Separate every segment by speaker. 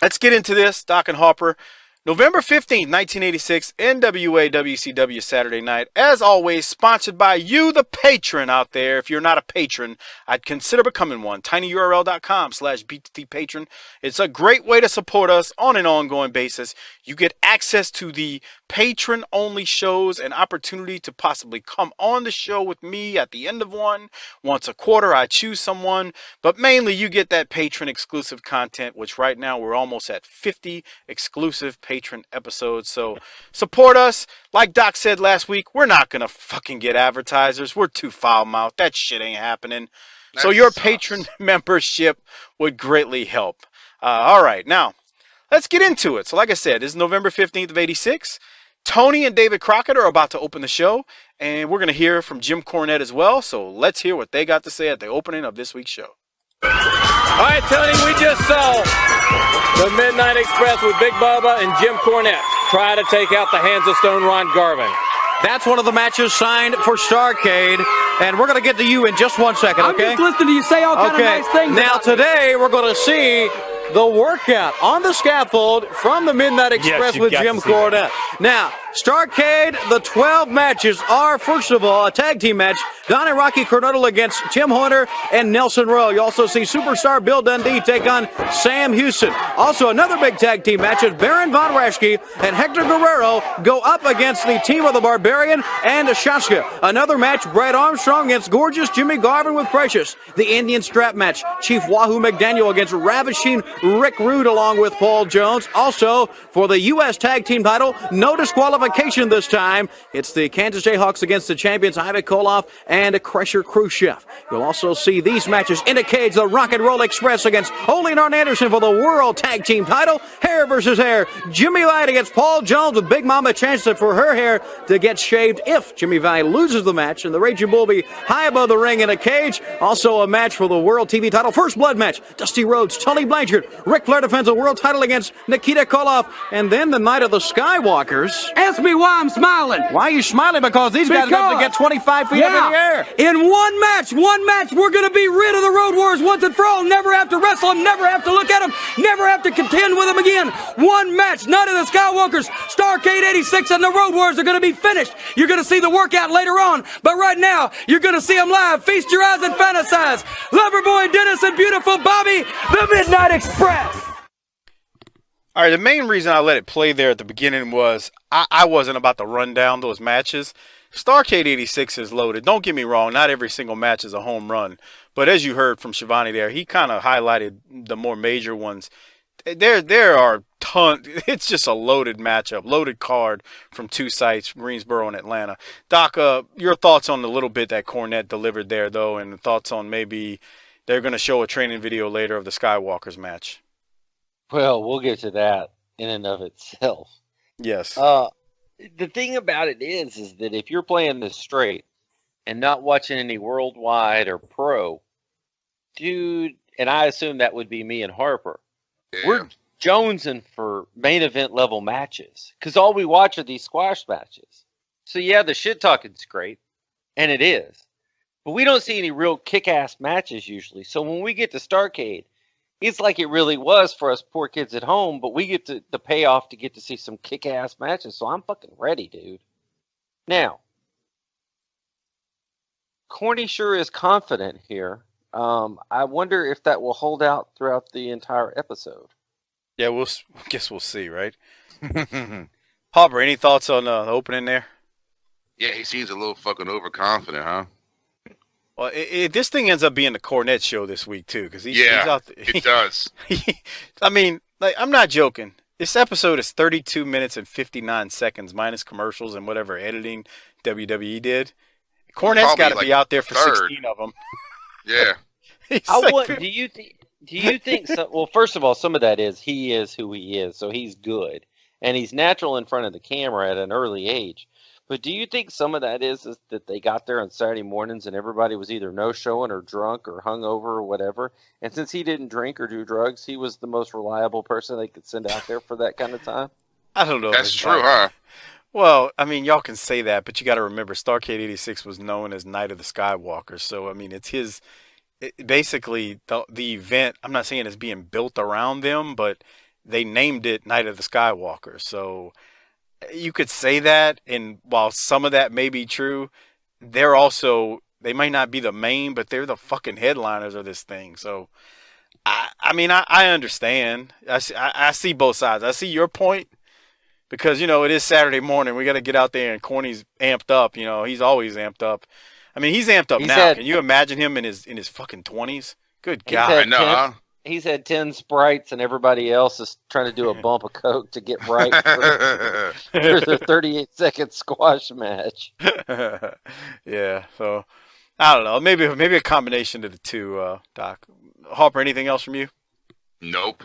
Speaker 1: Let's get into this, Doc and Harper. November 15th, 1986, NWA WCW Saturday Night. As always, sponsored by you, the patron out there. If you're not a patron, I'd consider becoming one. tinyurl.com/BTT-patron. It's a great way to support us on an ongoing basis. You get access to the patron-only shows, an opportunity to possibly come on the show with me at the end of one. Once a quarter, I choose someone. But mainly, you get that patron-exclusive content, which right now we're almost at 50 exclusive patron episodes. So support us. Like Doc said last week, we're not going to fucking get advertisers. We're too foul-mouthed. That shit ain't happening. So your patron membership would greatly help. All right, now, let's get into it. So like I said, this is November 15th of 86. Tony and David Crockett are about to open the show, and we're going to hear from Jim Cornette as well. So let's hear what they got to say at the opening of this week's show.
Speaker 2: All right, Tony, we just saw the Midnight Express with Big Bubba and Jim Cornette try to take out the Hands of Stone Ron Garvin.
Speaker 3: That's one of the matches signed for Starrcade, and we're going to get to you in just 1 second, okay?
Speaker 4: I'm just listening to you say all kind of nice things.
Speaker 3: Now, today, we're going to see the workout on the scaffold from the Midnight Express with Jim Cornette. Now, Starrcade, the 12 matches are, first of all, a tag team match. Don and Rocky Cornetto against Tim Horner and Nelson Royal. You also see Superstar Bill Dundee take on Sam Houston. Also, another big tag team match is Baron Von Raschke and Hector Guerrero go up against the team of the Barbarian and Shaska. Another match, Brad Armstrong against Gorgeous Jimmy Garvin with Precious. The Indian Strap match, Chief Wahoo McDaniel against Ravishing Rick Rude along with Paul Jones. Also, for the U.S. Tag Team title, no disqualification this time. It's the Kansas Jayhawks against the champions Ivan Koloff and Crusher Khrushchev. You'll also see these matches in a cage, the Rock and Roll Express against Ole and Arn Anderson for the World Tag Team title. Hair versus hair. Jimmy Light against Paul Jones with Big Mama chances for her hair to get shaved if Jimmy Valley loses the match. And the Raging Bull be high above the ring in a cage. Also a match for the World TV title. First blood match. Dusty Rhodes, Tully Blanchard. Ric Flair defends the world title against Nikita Koloff. And then the night of the Skywalkers.
Speaker 4: Ask me why I'm smiling.
Speaker 3: Why are you smiling? Because these guys are going to get 25 feet up in the air.
Speaker 4: In one match, we're going to be rid of the Road Warriors once and for all. Never have to wrestle them, never have to look at them, never have to contend with them again. One match, Night of the Skywalkers, Starrcade 86, and the Road Warriors are going to be finished. You're going to see the workout later on, but right now, you're going to see them live. Feast your eyes and fantasize. Loverboy Dennis and beautiful Bobby, the Midnight Express.
Speaker 1: All right, the main reason I let it play there at the beginning was I wasn't about to run down those matches. Starrcade 86 is loaded. Don't get me wrong, not every single match is a home run. But as you heard from Shivani there, he kind of highlighted the more major ones. There are tons. It's just a loaded matchup, loaded card from two sites, Greensboro and Atlanta. Doc, your thoughts on the little bit that Cornette delivered there, though, and thoughts on maybe they're going to show a training video later of the Skywalkers match.
Speaker 5: Well, we'll get to that in and of itself.
Speaker 1: Yes.
Speaker 5: The thing about it is that if you're playing this straight and not watching any worldwide or pro, dude, and I assume that would be me and Harper, we're jonesing for main event level matches because all we watch are these squash matches. So yeah, the shit talking's great, and it is, but we don't see any real kick-ass matches usually. So when we get to Starrcade, it's like it really was for us poor kids at home, but we get the payoff to get to see some kick-ass matches, so I'm fucking ready, dude. Now, Corny sure is confident here. I wonder if that will hold out throughout the entire episode.
Speaker 1: Yeah, guess we'll see, right? Harper, any thoughts on the opening there?
Speaker 6: Yeah, he seems a little fucking overconfident, huh?
Speaker 1: Well, this thing ends up being the Cornette show this week, too. Because he's out there.
Speaker 6: It does.
Speaker 1: I mean, like, I'm not joking. This episode is 32 minutes and 59 seconds, minus commercials and whatever editing WWE did. Cornette's got to be out there for 16 of them.
Speaker 6: Yeah.
Speaker 5: Do you think so? Well, first of all, some of that is he is who he is, so he's good. And he's natural in front of the camera at an early age. But do you think some of that is that they got there on Saturday mornings and everybody was either no-showing or drunk or hungover or whatever? And since he didn't drink or do drugs, he was the most reliable person they could send out there for that kind of time?
Speaker 1: I don't know.
Speaker 6: That's true, huh?
Speaker 1: Well, I mean, y'all can say that, but you got to remember, Starrcade 86 was known as Night of the Skywalkers. So, I mean, it's basically the event. I'm not saying it's being built around them, but they named it Night of the Skywalker. So you could say that, and while some of that may be true, they're also, they might not be the main, but they're the fucking headliners of this thing. So, I mean, I understand. I see both sides. I see your point, because, you know, it is Saturday morning. We got to get out there, and Corny's amped up. You know, he's always amped up. I mean, he's amped up now. Can you imagine him in his fucking 20s? Good God.
Speaker 5: I know. He's had 10 Sprites, and everybody else is trying to do a bump of Coke to get right for their 38-second squash match.
Speaker 1: Yeah, so I don't know. Maybe a combination of the two, Doc. Harper, anything else from you?
Speaker 6: Nope.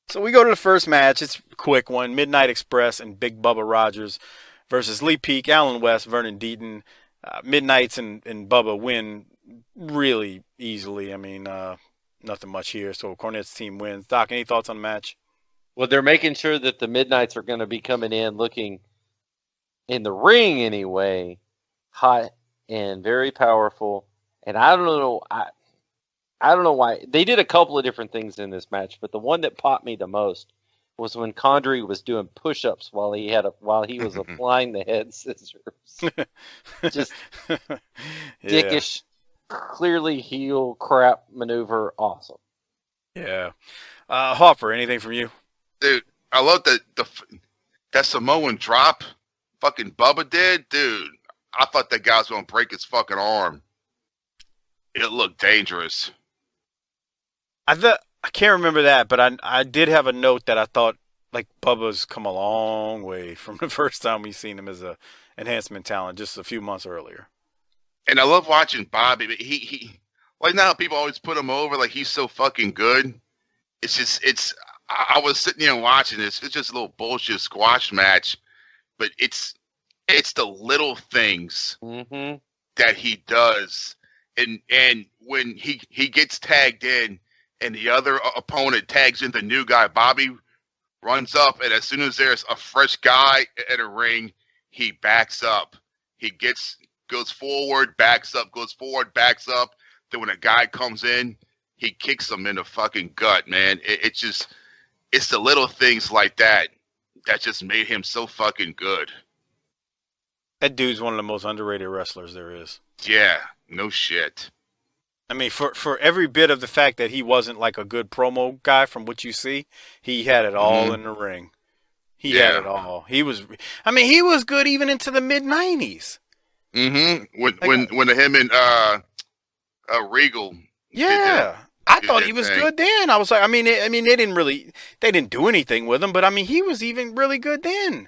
Speaker 1: So we go to the first match. It's a quick one. Midnight Express and Big Bubba Rogers versus Lee Peak, Alan West, Vernon Deaton. Midnights and Bubba win really easily. I mean, nothing much here. So Cornette's team wins. Doc, any thoughts on the match?
Speaker 5: Well, they're making sure that the Midnights are going to be coming in looking, in the ring anyway, hot and very powerful. And I don't know. I don't know why. They did a couple of different things in this match, but the one that popped me the most was when Condrey was doing push-ups while he was applying the head scissors. Just dickish, clearly heel crap maneuver. Awesome.
Speaker 1: Yeah. Harper, anything from you?
Speaker 6: Dude, I love that Samoan drop fucking Bubba did. Dude, I thought that guy was going to break his fucking arm. It looked dangerous.
Speaker 1: I can't remember that, but I did have a note that I thought, like, Bubba's come a long way from the first time we seen him as a enhancement talent just a few months earlier.
Speaker 6: And I love watching Bobby. But he like, now people always put him over like he's so fucking good. I was sitting here and watching this. It's just a little bullshit squash match, but it's the little things that he does. And when he gets tagged in and the other opponent tags in the new guy, Bobby runs up, and as soon as there's a fresh guy at a ring, he backs up. He goes forward, backs up, goes forward, backs up. Then when a guy comes in, he kicks him in the fucking gut, man. It's the little things like that just made him so fucking good.
Speaker 1: That dude's one of the most underrated wrestlers there is.
Speaker 6: Yeah, no shit.
Speaker 1: I mean, for every bit of the fact that he wasn't like a good promo guy from what you see, he had it all in the ring. He had it all. He was good even into the mid-90s. When
Speaker 6: him and Regal.
Speaker 1: Yeah. I thought he was good then. I was like, they didn't do anything with him, but I mean, he was even really good then.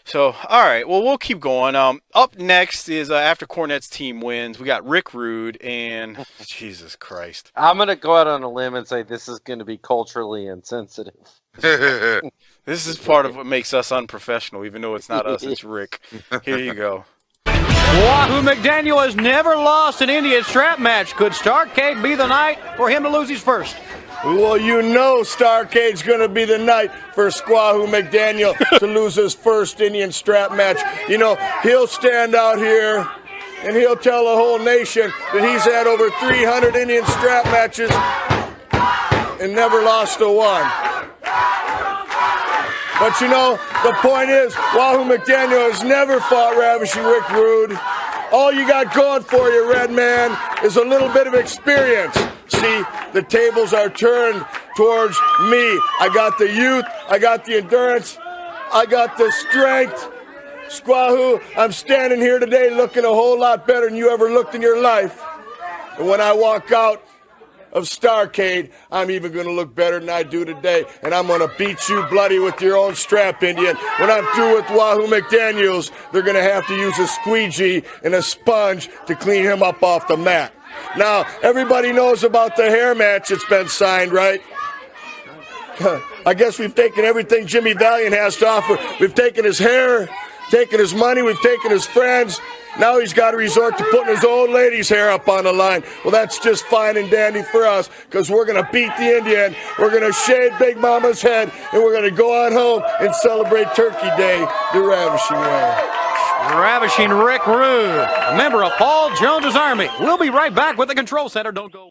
Speaker 1: So, all right. Well, we'll keep going. Up next is after Cornette's team wins, we got Rick Rude and Jesus Christ.
Speaker 5: I'm going to go out on a limb and say this is going to be culturally insensitive.
Speaker 1: This is part of what makes us unprofessional, even though it's not us, it's Rick. Here you go.
Speaker 3: Wahoo McDaniel has never lost an Indian strap match. Could Starrcade be the night for him to lose his first?
Speaker 7: Well, you know Starrcade's going to be the night for Squahoo McDaniel to lose his first Indian strap match. You know, he'll stand out here and he'll tell the whole nation that he's had over 300 Indian strap matches and never lost a one. But you know, the point is, Wahoo McDaniel has never fought Ravishing Rick Rude. All you got going for you, Red Man, is a little bit of experience. See, the tables are turned towards me. I got the youth, I got the endurance, I got the strength. Squahoo, I'm standing here today looking a whole lot better than you ever looked in your life. And when I walk out of Starrcade, I'm even going to look better than I do today. And I'm going to beat you bloody with your own strap, Indian. When I'm through with Wahoo McDaniels, they're going to have to use a squeegee and a sponge to clean him up off the mat. Now, everybody knows about the hair match that's been signed, right? I guess we've taken everything Jimmy Valiant has to offer. We've taken his hair, taken his money, we've taken his friends. Now he's got to resort to putting his old lady's hair up on the line. Well, that's just fine and dandy for us, because we're going to beat the Indian. We're going to shave Big Mama's head, and we're going to go on home and celebrate Turkey Day the ravishing way.
Speaker 3: Ravishing Rick Rude, a member of Paul Jones's Army. We'll be right back with the Control Center. Don't go.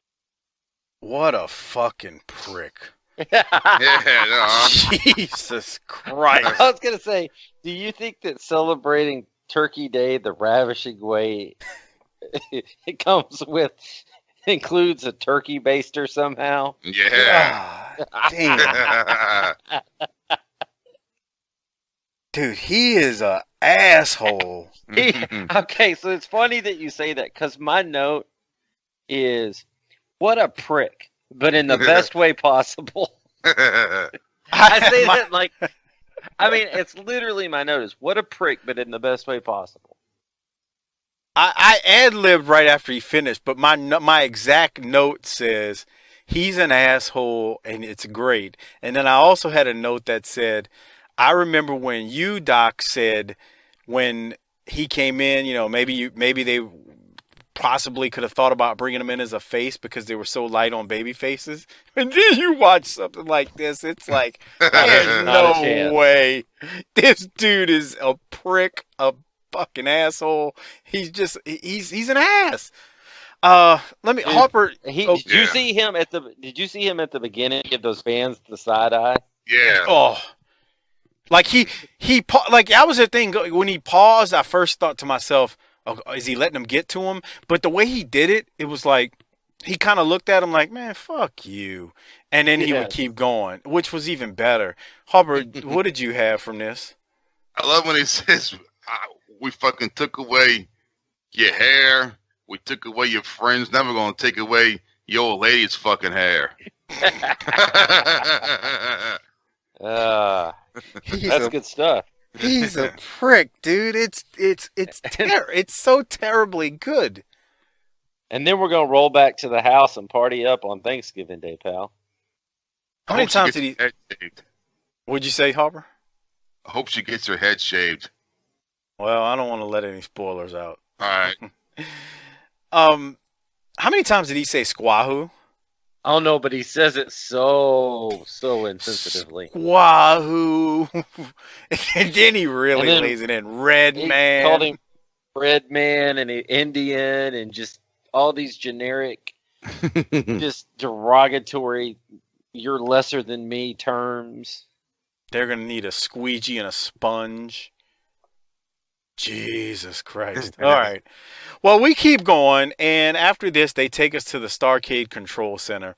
Speaker 1: What a fucking prick.
Speaker 6: Yeah,
Speaker 1: Jesus Christ.
Speaker 5: I was gonna say, do you think that celebrating Turkey Day the ravishing way it includes a turkey baster somehow?
Speaker 6: yeah.
Speaker 1: Damn. Dude, he is a asshole.
Speaker 5: Okay, so it's funny that you say that because my note is, what a prick, but in the best way possible. I say that like, I mean, it's literally my note is, what a prick, but in the best way possible.
Speaker 1: I ad-libbed right after he finished, but my exact note says, he's an asshole and it's great. And then I also had a note that said, I remember when you, Doc, said when he came in, you know, maybe they possibly could have thought about bringing him in as a face because they were so light on baby faces. And then you watch something like this, it's like, there's no way. This dude is a prick, a fucking asshole. He's an ass. Let me, Harper.
Speaker 5: Did you see him at the beginning give those fans the side eye?
Speaker 6: Yeah.
Speaker 1: Oh. Like like that was the thing when he paused. I first thought to myself, oh, is he letting him get to him? But the way he did it, it was like he kind of looked at him like, man, fuck you, and then he would keep going, which was even better. Harper, what did you have from this?
Speaker 6: I love when he says, "We fucking took away your hair. We took away your friends. Never gonna take away your old lady's fucking hair."
Speaker 5: That's good stuff.
Speaker 1: He's a prick, dude. It's so terribly good.
Speaker 5: And then we're gonna roll back to the house and party up on Thanksgiving Day, pal.
Speaker 1: How many times did he? What'd you say, Harper?
Speaker 6: I hope she gets her head shaved.
Speaker 1: Well, I don't want to let any spoilers out.
Speaker 6: All right.
Speaker 1: How many times did he say squahoo?
Speaker 5: I don't know, but he says it so insensitively.
Speaker 1: Wahoo! And then he really lays it in. Red man.
Speaker 5: He called him Red Man and Indian and just all these generic, just derogatory, you're lesser than me terms.
Speaker 1: They're going to need a squeegee and a sponge. Jesus Christ. All right. Well, we keep going, and after this, they take us to the Starrcade Control Center.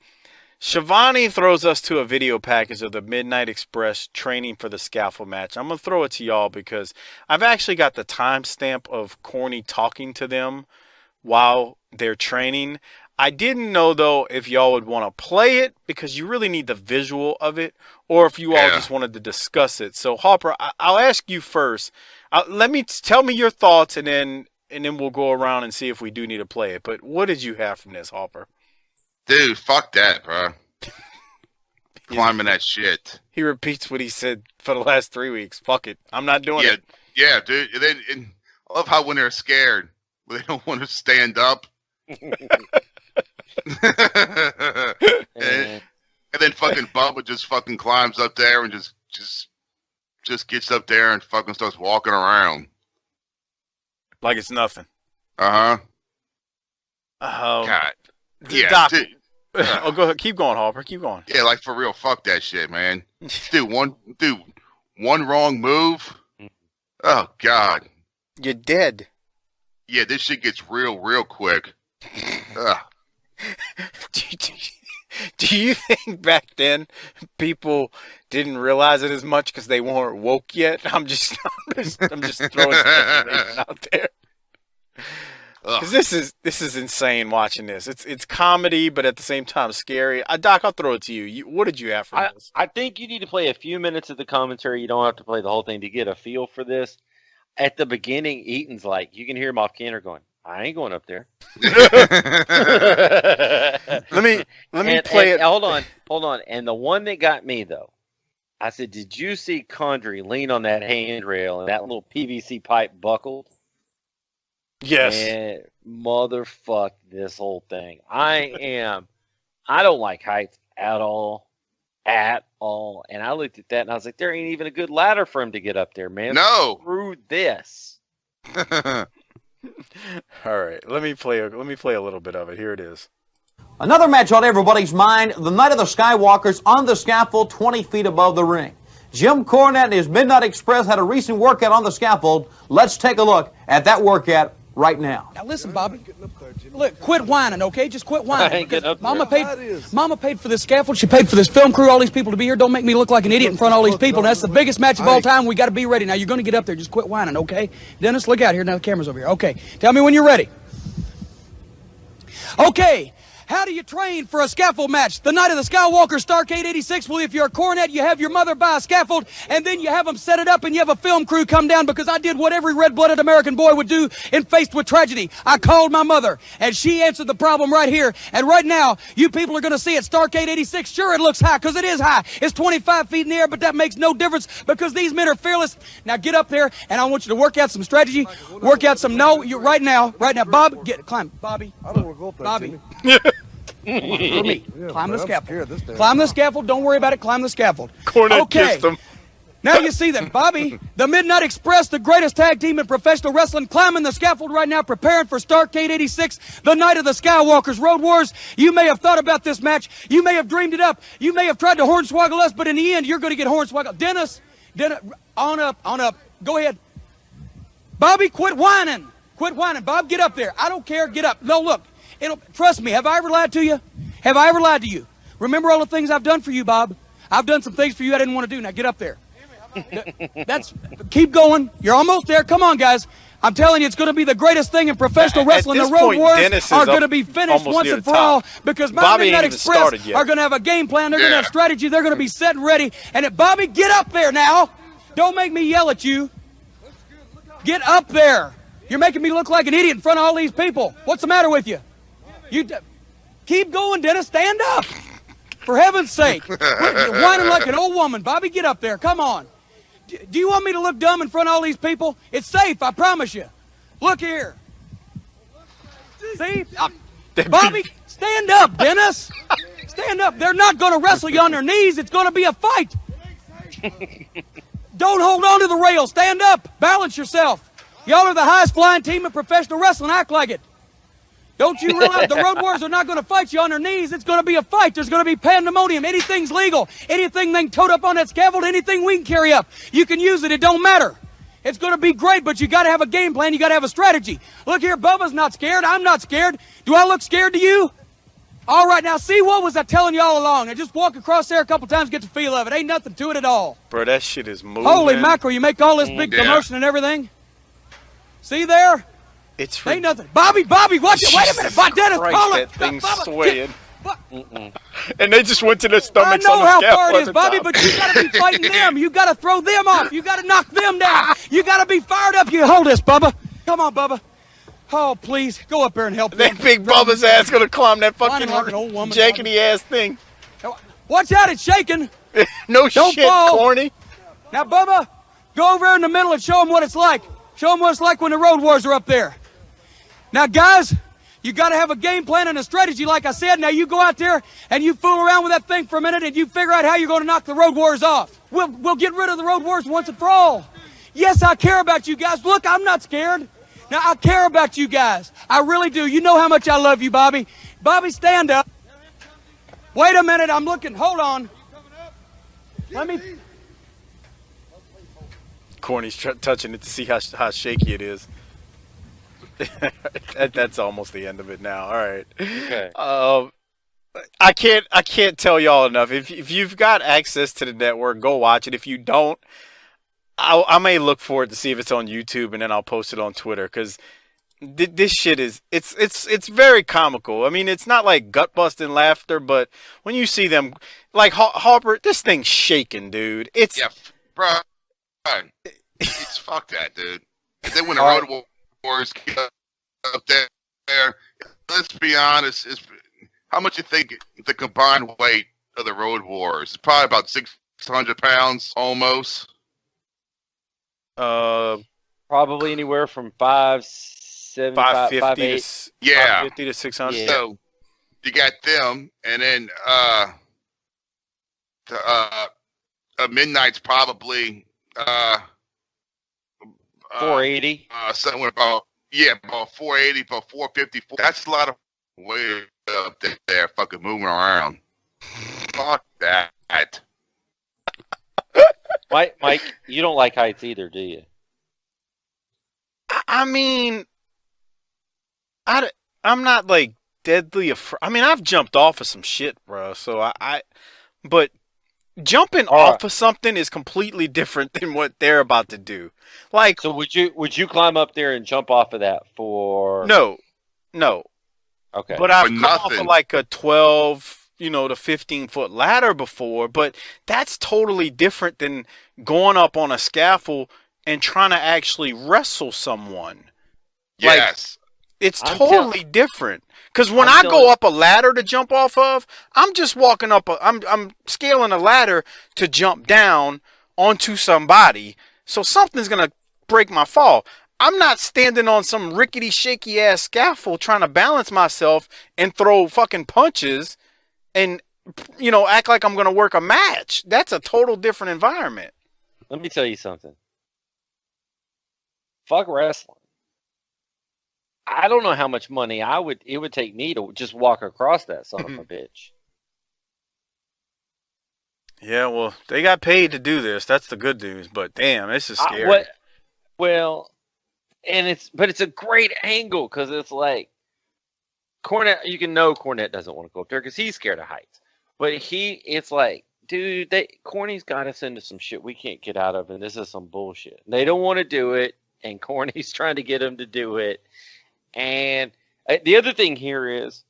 Speaker 1: Shivani throws us to a video package of the Midnight Express training for the scaffold match. I'm going to throw it to y'all because I've actually got the timestamp of Corny talking to them while they're training. I didn't know, though, if y'all would want to play it because you really need the visual of it, or if you all just wanted to discuss it. So, Harper, I'll ask you first. Tell me your thoughts, and then we'll go around and see if we do need to play it. But what did you have from this, Harper?
Speaker 6: Dude, fuck that, bro. Climbing that shit.
Speaker 1: He repeats what he said for the last 3 weeks. Fuck it. I'm not doing it.
Speaker 6: Yeah, dude. And I love how when they're scared, they don't want to stand up. and then fucking Bubba just fucking climbs up there and just gets up there and fucking starts walking around.
Speaker 1: Like it's nothing.
Speaker 6: Uh-huh.
Speaker 1: Oh.
Speaker 6: God. Yeah,
Speaker 1: Doc.
Speaker 6: dude.
Speaker 1: Oh, go ahead. Keep going, Harper. Keep going.
Speaker 6: Yeah, like for real, fuck that shit, man. Dude, one wrong move. Oh, God.
Speaker 1: You're dead.
Speaker 6: Yeah, this shit gets real quick.
Speaker 1: Do you think back then people didn't realize it as much because they weren't woke yet? I'm just throwing speculation out there. Because this is insane watching this. It's comedy, but at the same time scary. Doc, I'll throw it to you. What did you have for this?
Speaker 5: I think you need to play a few minutes of the commentary. You don't have to play the whole thing to get a feel for this. At the beginning, Eaton's like, you can hear him off camera going, I ain't going up there. let me play it. Hold on. And the one that got me, though, I said, did you see Condrey lean on that handrail and that little PVC pipe buckled?
Speaker 1: Yes.
Speaker 5: And motherfuck this whole thing. I don't like heights at all. And I looked at that and I was like, there ain't even a good ladder for him to get up there, man.
Speaker 6: No.
Speaker 5: Screw this.
Speaker 1: All right. Let me play a little bit of it. Here it is.
Speaker 3: Another match on everybody's mind, the Night of the Skywalkers on the scaffold 20 feet above the ring. Jim Cornette and his Midnight Express had a recent workout on the scaffold. Let's take a look at that workout right now.
Speaker 4: Now listen, Bobby. Look, quit whining, okay? Just quit whining. Mama paid for this scaffold. She paid for this film crew, all these people to be here. Don't make me look like an idiot in front of all these people. And that's the biggest match of all time. We got to be ready. Now you're going to get up there. Just quit whining, okay? Dennis, look out here. Now the camera's over here. Okay. Tell me when you're ready. Okay. How do you train for a scaffold match? The Night of the Skywalker, Starrcade 86. Well, if you're a Cornette, you have your mother buy a scaffold, and then you have them set it up, and you have a film crew come down, because I did what every red-blooded American boy would do in faced with tragedy. I called my mother, and she answered the problem right here. And right now, you people are going to see it. Starrcade 86, sure, it looks high, because it is high. It's 25 feet in the air, but that makes no difference, because these men are fearless. Now get up there, and I want you to work out some strategy, work out some, right now, Bob, climb, Bobby.
Speaker 7: I don't want to go up there,
Speaker 4: Bobby.
Speaker 7: Jimmy.
Speaker 4: For me. Climb the scaffold. Climb the scaffold. Don't worry about it. Climb the scaffold.
Speaker 1: Cornette kissed him.
Speaker 4: Now you see them. Bobby, the Midnight Express, the greatest tag team in professional wrestling, climbing the scaffold right now, preparing for Starrcade 86, the Night of the Skywalkers, Road Wars. You may have thought about this match. You may have dreamed it up. You may have tried to hornswoggle us, but in the end, you're going to get hornswoggled. Dennis, on up. Go ahead. Bobby, quit whining. Quit whining. Bob, get up there. I don't care. Get up. No, look. Trust me, have I ever lied to you? Have I ever lied to you? Remember all the things I've done for you, Bob? I've done some things for you I didn't want to do. Now get up there. Keep going. You're almost there. Come on, guys. I'm telling you, it's going to be the greatest thing in professional wrestling. The Road Wars are going to be finished once and for all, because my Midnight Express are going to have a game plan. They're going to have strategy. They're going to be set and ready. And Bobby, get up there now. Don't make me yell at you. Get up there. You're making me look like an idiot in front of all these people. What's the matter with you? Keep going, Dennis. Stand up. For heaven's sake. You're whining like an old woman. Bobby, get up there. Come on. Do you want me to look dumb in front of all these people? It's safe, I promise you. Look here. See? Bobby, stand up, Dennis. Stand up. They're not going to wrestle you on their knees. It's going to be a fight. Don't hold on to the rail. Stand up. Balance yourself. Y'all are the highest flying team in professional wrestling. Act like it. Don't you realize the Road Warriors are not going to fight you on their knees? It's going to be a fight. There's going to be pandemonium. Anything's legal. Anything they can tote up on that scaffold, anything we can carry up, you can use it. It don't matter. It's going to be great, but you got to have a game plan. You got to have a strategy. Look here, Bubba's not scared. I'm not scared. Do I look scared to you? All right, now see, what was I telling you all along? Now just walk across there a couple times, get the feel of it. Ain't nothing to it at all.
Speaker 1: Bro, that shit is moving.
Speaker 4: Holy mackerel, you make all this big commotion and everything? See there?
Speaker 1: It's
Speaker 4: ain't nothing. Bobby, watch it. Wait a minute. By Dennis, call it.
Speaker 1: That thing's swaying. And they just went to their stomachs on the
Speaker 4: I know how far it is, Bobby, but you got to be fighting them. You got to throw them off. You got to knock them down. You got to be fired up. You hold this, Bubba. Come on, Bubba. Oh, please. Go up there and help them.
Speaker 1: That big Bubba's ass going to climb that fucking
Speaker 4: like an old woman,
Speaker 1: jankety ass thing.
Speaker 4: Watch out. It's shaking.
Speaker 1: No
Speaker 4: Don't
Speaker 1: shit,
Speaker 4: fall.
Speaker 1: corny.
Speaker 4: Now, Bubba, go over there in the middle and show them what it's like. Show them what it's like when the Road Wars are up there. Now, guys, you got to have a game plan and a strategy, like I said. Now, you go out there and you fool around with that thing for a minute and you figure out how you're going to knock the Road Warriors off. We'll get rid of the Road Warriors once and for all. Yes, I care about you guys. Look, I'm not scared. Now, I care about you guys. I really do. You know how much I love you, Bobby. Bobby, stand up. Wait a minute. I'm looking. Hold on. Let me...
Speaker 1: Corny's touching it to see how shaky it is. That's almost the end of it now. All right.
Speaker 5: Okay.
Speaker 1: I can't tell y'all enough. If you've got access to the network, go watch it. If you don't, I may look for it to see if it's on YouTube, and then I'll post it on Twitter, because this shit is it's very comical. I mean, it's not like gut busting laughter, but when you see them, like Harper, this thing's shaking, dude. It's
Speaker 6: bro. It's fuck that, dude. If they win the Road Wars up there, let's be honest. How much you think the combined weight of the Road Wars? It's probably about 600 pounds, almost.
Speaker 5: Probably anywhere from 550
Speaker 1: 550 to 600.
Speaker 5: Yeah.
Speaker 6: So you got them, and then Midnight's probably
Speaker 5: 480.
Speaker 6: Somewhere about 480, about 450. That's a lot of weight up there fucking moving around. Fuck that.
Speaker 5: Mike, you don't like heights either, do you?
Speaker 1: I mean, I'm not like deadly afraid. I mean, I've jumped off of some shit, bro. So but jumping off of something is completely different than what they're about to do. Like,
Speaker 5: so would you climb up there and jump off of that for?
Speaker 1: No.
Speaker 5: Okay,
Speaker 1: but I've come off of like a 12, to 15-foot ladder before. But that's totally different than going up on a scaffold and trying to actually wrestle someone.
Speaker 6: Yes.
Speaker 1: It's totally different. Because when I go up a ladder to jump off of, I'm just walking up. I'm scaling a ladder to jump down onto somebody. So something's going to break my fall. I'm not standing on some rickety, shaky ass scaffold trying to balance myself and throw fucking punches and, act like I'm going to work a match. That's a total different environment.
Speaker 5: Let me tell you something. Fuck wrestling. I don't know how much money it would take me to just walk across that son of a bitch.
Speaker 1: Yeah, well, they got paid to do this. That's the good news. But damn, this is scary.
Speaker 5: But it's a great angle because it's like Cornette. You can know Cornette doesn't want to go up there because he's scared of heights. But it's like, dude, Corny's got us into some shit we can't get out of, and this is some bullshit. They don't want to do it, and Corny's trying to get him to do it. And the other thing here is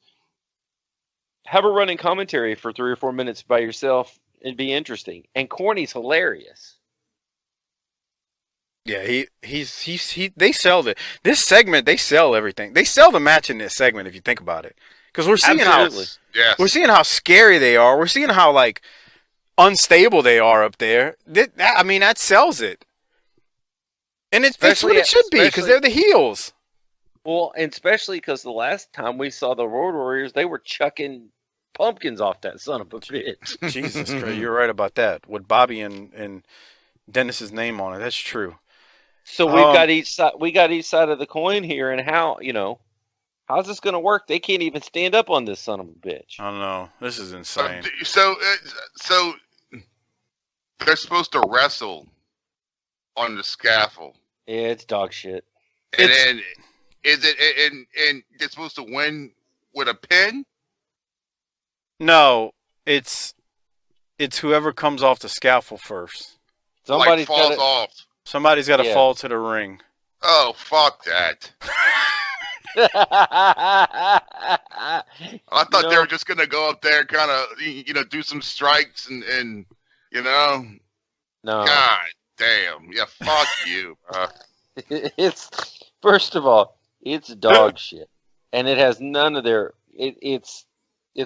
Speaker 5: have a running commentary for 3 or 4 minutes by yourself and be interesting. And Corny's hilarious.
Speaker 1: Yeah, they sell it. This segment, they sell everything. They sell the match in this segment if you think about it. Because we're seeing we're seeing how scary they are. We're seeing how like unstable they are up there. That sells it. And it's what it should be because they're the heels.
Speaker 5: Well, and especially because the last time we saw the Road Warriors, they were chucking pumpkins off that son of a bitch.
Speaker 1: Jesus Christ, you're right about that. With Bobby and Dennis's name on it, that's true.
Speaker 5: So we've got each side. We got each side of the coin here, and how's this going to work? They can't even stand up on this son of a bitch.
Speaker 1: I don't know. This is insane.
Speaker 6: So they're supposed to wrestle on the scaffold.
Speaker 5: Yeah, it's dog shit.
Speaker 6: And then is it and they're supposed to win with a pin?
Speaker 1: No, it's whoever comes off the scaffold first.
Speaker 5: Somebody
Speaker 6: falls off.
Speaker 1: Somebody's got to fall to the ring.
Speaker 6: Oh, fuck that. I thought they were just going to go up there and kind of, do some strikes and No. God damn. Yeah, fuck you.
Speaker 5: First of all, it's dog shit. And it has none of their... It's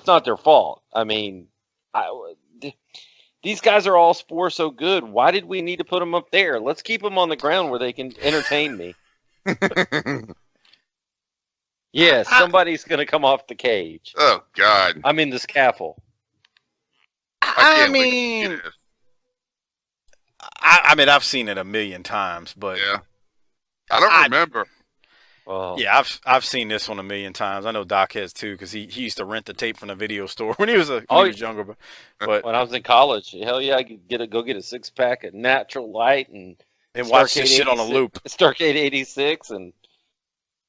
Speaker 5: not their fault. I mean... These guys are all so good. Why did we need to put them up there? Let's keep them on the ground where they can entertain me. Yeah, somebody's going to come off the cage.
Speaker 6: Oh, God.
Speaker 5: I'm in the scaffold.
Speaker 1: I mean, I've seen it a million times, but...
Speaker 6: Yeah. I don't remember.
Speaker 5: Oh.
Speaker 1: Yeah, I've seen this one a million times. I know Doc has too, because he used to rent the tape from the video store when he was younger. But
Speaker 5: when I was in college, hell yeah, I could go get a 6-pack of Natural Light and
Speaker 1: watch this shit on a loop.
Speaker 5: Starcade 86 and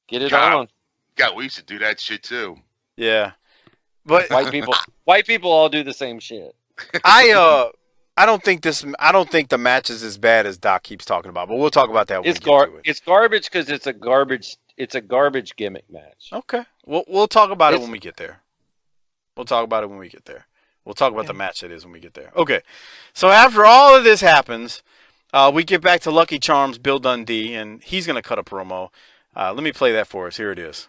Speaker 5: get it on.
Speaker 6: God, we used to do that shit too.
Speaker 1: Yeah, but
Speaker 5: white people all do the same shit.
Speaker 1: I don't think the match is as bad as Doc keeps talking about, but we'll talk about that when we get to it.
Speaker 5: It's garbage because it's a garbage gimmick match.
Speaker 1: Okay. We'll talk about it when we get there. We'll talk about it when we get there. We'll talk about the match it is when we get there. Okay. So after all of this happens, we get back to Lucky Charms, Bill Dundee, and he's going to cut a promo. Let me play that for us. Here it is.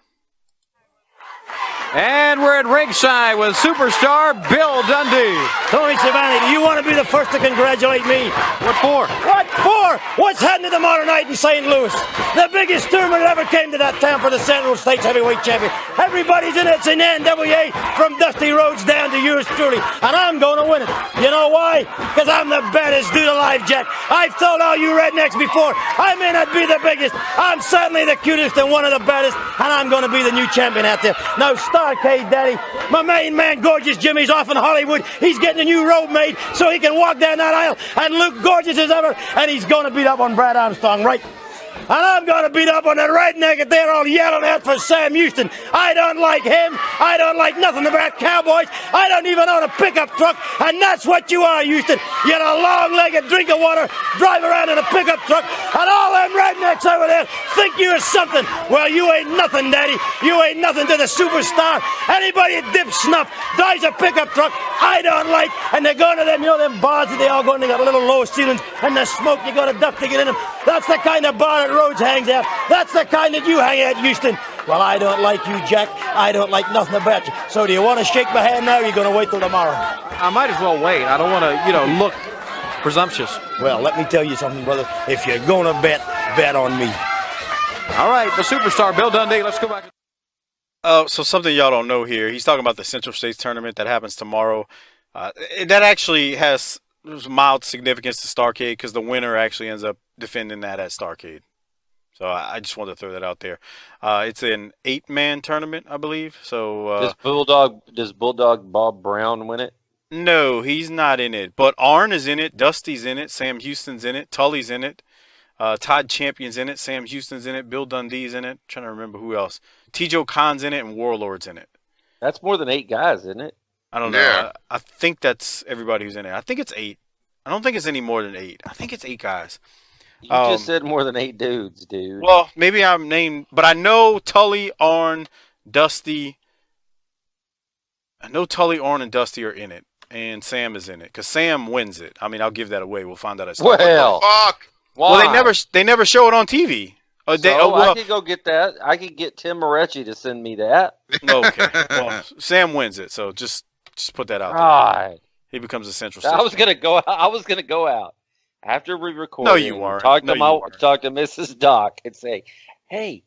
Speaker 3: And we're at ringside with superstar Bill Dundee.
Speaker 8: Tony Schiavone, do you want to be the first to congratulate me?
Speaker 3: What for?
Speaker 8: What for? What's happening tomorrow night in St. Louis? The biggest tournament that ever came to that town for the Central States Heavyweight Champion. Everybody's in it. It's in NWA from Dusty Rhodes down to yours truly. And I'm going to win it. You know why? Because I'm the baddest dude alive, Jack. I've told all you rednecks before, I may not be the biggest. I'm certainly the cutest and one of the baddest. And I'm going to be the new champion out there. Now stop Starcade, Daddy. My main man, Gorgeous Jimmy's off in Hollywood. He's getting a new robe made so he can walk down that aisle and look gorgeous as ever. And he's going to beat up on Brad Armstrong, right? And I'm going to beat up on that redneck that they're all yelling at for Sam Houston. I don't like him. I don't like nothing about cowboys. I don't even own a pickup truck. And that's what you are, Houston. You're a long-legged drink of water, drive around in a pickup truck, and all them rednecks over there think you're something. Well, you ain't nothing, Daddy. You ain't nothing to the superstar. Anybody that dips snuff, drives a pickup truck, I don't like. And they're going to them, you know, them bars that they all go and they got little low ceilings, and the smoke, you got a duct to get in them. That's the kind of bar that Rhodes hangs out. That's the kind that you hang out, Houston. Well, I don't like you, Jack. I don't like nothing about you. So do you want to shake my hand now, or are you going to wait till tomorrow?
Speaker 3: I might as well wait. I don't want to, look presumptuous.
Speaker 8: Well, let me tell you something, brother. If you're going to bet on me.
Speaker 3: All right, the superstar, Bill Dundee. Let's go back.
Speaker 1: So something y'all don't know here. He's talking about the Central States Tournament that happens tomorrow. That actually has mild significance to Starcade because the winner actually ends up defending that at Starcade. So I just wanted to throw that out there. It's an 8-man tournament, I believe. So
Speaker 5: does Bulldog Bob Brown win it?
Speaker 1: No, he's not in it. But Arn is in it. Dusty's in it. Sam Houston's in it. Tully's in it. Todd Champion's in it. Sam Houston's in it. Bill Dundee's in it. I'm trying to remember who else. T.J. Khan's in it, and Warlord's in it.
Speaker 5: That's more than 8 guys, isn't it?
Speaker 1: I don't know. I think that's everybody who's in it. I think it's 8. I don't think it's any more than 8. I think it's 8 guys.
Speaker 5: You just said more than 8 dudes, dude.
Speaker 1: Well, maybe I'm named, but I know Tully, Arn, Dusty. I know Tully, Arn, and Dusty are in it, and Sam is in it because Sam wins it. I mean, I'll give that away. We'll find out.
Speaker 5: Well,
Speaker 6: fuck.
Speaker 1: Well, they never show it on TV.
Speaker 5: I could go get that. I could get Tim Moretti to send me that.
Speaker 1: Okay. Well, Sam wins it, so just put that out there. He becomes a Central State.
Speaker 5: I was gonna go out after we record.
Speaker 1: No, you weren't.
Speaker 5: Talk to Mrs. Doc and say, "Hey,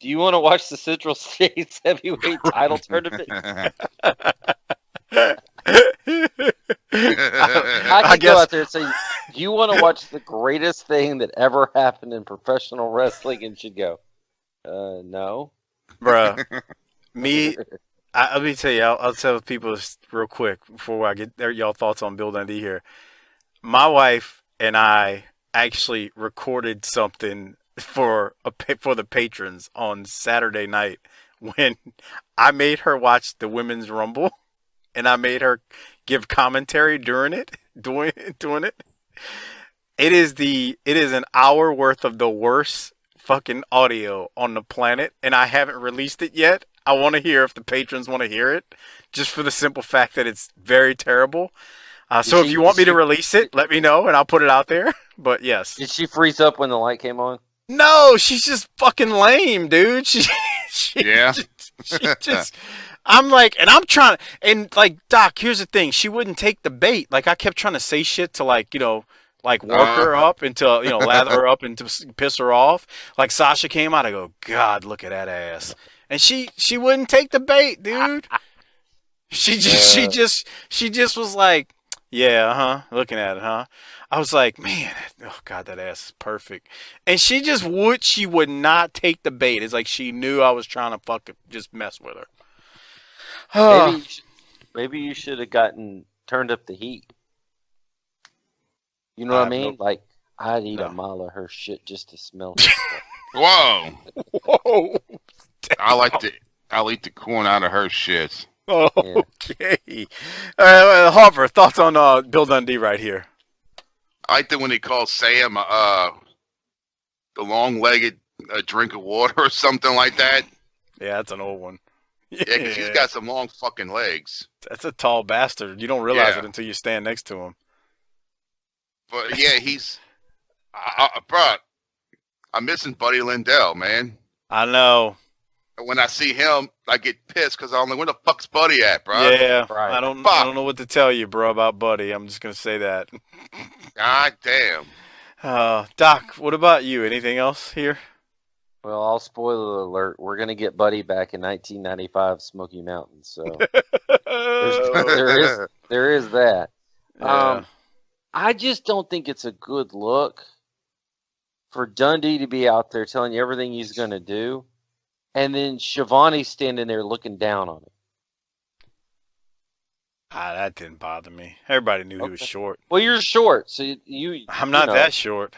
Speaker 5: do you want to watch the Central States Heavyweight Title Tournament?" I could go out there and say, "Do you want to watch the greatest thing that ever happened in professional wrestling?" And she'd go, "No,
Speaker 1: bruh." Let me tell you, I'll tell people this real quick before I get y'all thoughts on Bill Dundee here. My wife and I actually recorded something for the patrons on Saturday night when I made her watch the Women's Rumble and I made her give commentary during it, doing it. It is an hour worth of the worst fucking audio on the planet, and I haven't released it yet. I want to hear if the patrons want to hear it, just for the simple fact that it's very terrible. So if you want me to release it, let me know, and I'll put it out there. But yes.
Speaker 5: Did she freeze up when the light came on?
Speaker 1: No, she's just fucking lame, dude. She just. I'm like, and I'm trying, and like, Doc, here's the thing. She wouldn't take the bait. Like, I kept trying to say shit to, like, like work her up until, lather her up and to piss her off. Like, Sasha came out, I go, God, look at that ass. And she wouldn't take the bait, dude. She just was like, yeah, looking at it, huh? I was like, man, oh God, that ass is perfect. And she would not take the bait. It's like she knew I was trying to fucking just mess with her.
Speaker 5: Maybe you should have turned up the heat. You know what I mean? Like, I'd eat a mile of her shit just to smell it.
Speaker 6: Whoa.
Speaker 1: Whoa.
Speaker 6: I'll eat the corn out of her shit.
Speaker 1: Okay. All right, Harper, thoughts on Bill Dundee right here?
Speaker 6: I like that when they call Sam the long-legged drink of water or something like that.
Speaker 1: Yeah, that's an old one.
Speaker 6: Yeah, because he's got some long fucking legs.
Speaker 1: That's a tall bastard. You don't realize it until you stand next to him.
Speaker 6: But yeah, bro, I'm missing Buddy Lindell, man.
Speaker 1: I know.
Speaker 6: When I see him, I get pissed because I'm like, where the fuck's Buddy at, bro?
Speaker 1: Yeah, right. I don't know what to tell you, bro, about Buddy. I'm just gonna say that.
Speaker 6: God damn.
Speaker 1: Doc, what about you? Anything else here?
Speaker 5: Well, I'll spoiler alert. We're gonna get Buddy back in 1995 Smoky Mountain. So there is that.
Speaker 1: Yeah.
Speaker 5: I just don't think it's a good look for Dundee to be out there telling you everything he's gonna do. And then Shivani's standing there looking down on him.
Speaker 1: That didn't bother me. Everybody knew he was short.
Speaker 5: Well, you're short, so you
Speaker 1: I'm not that short.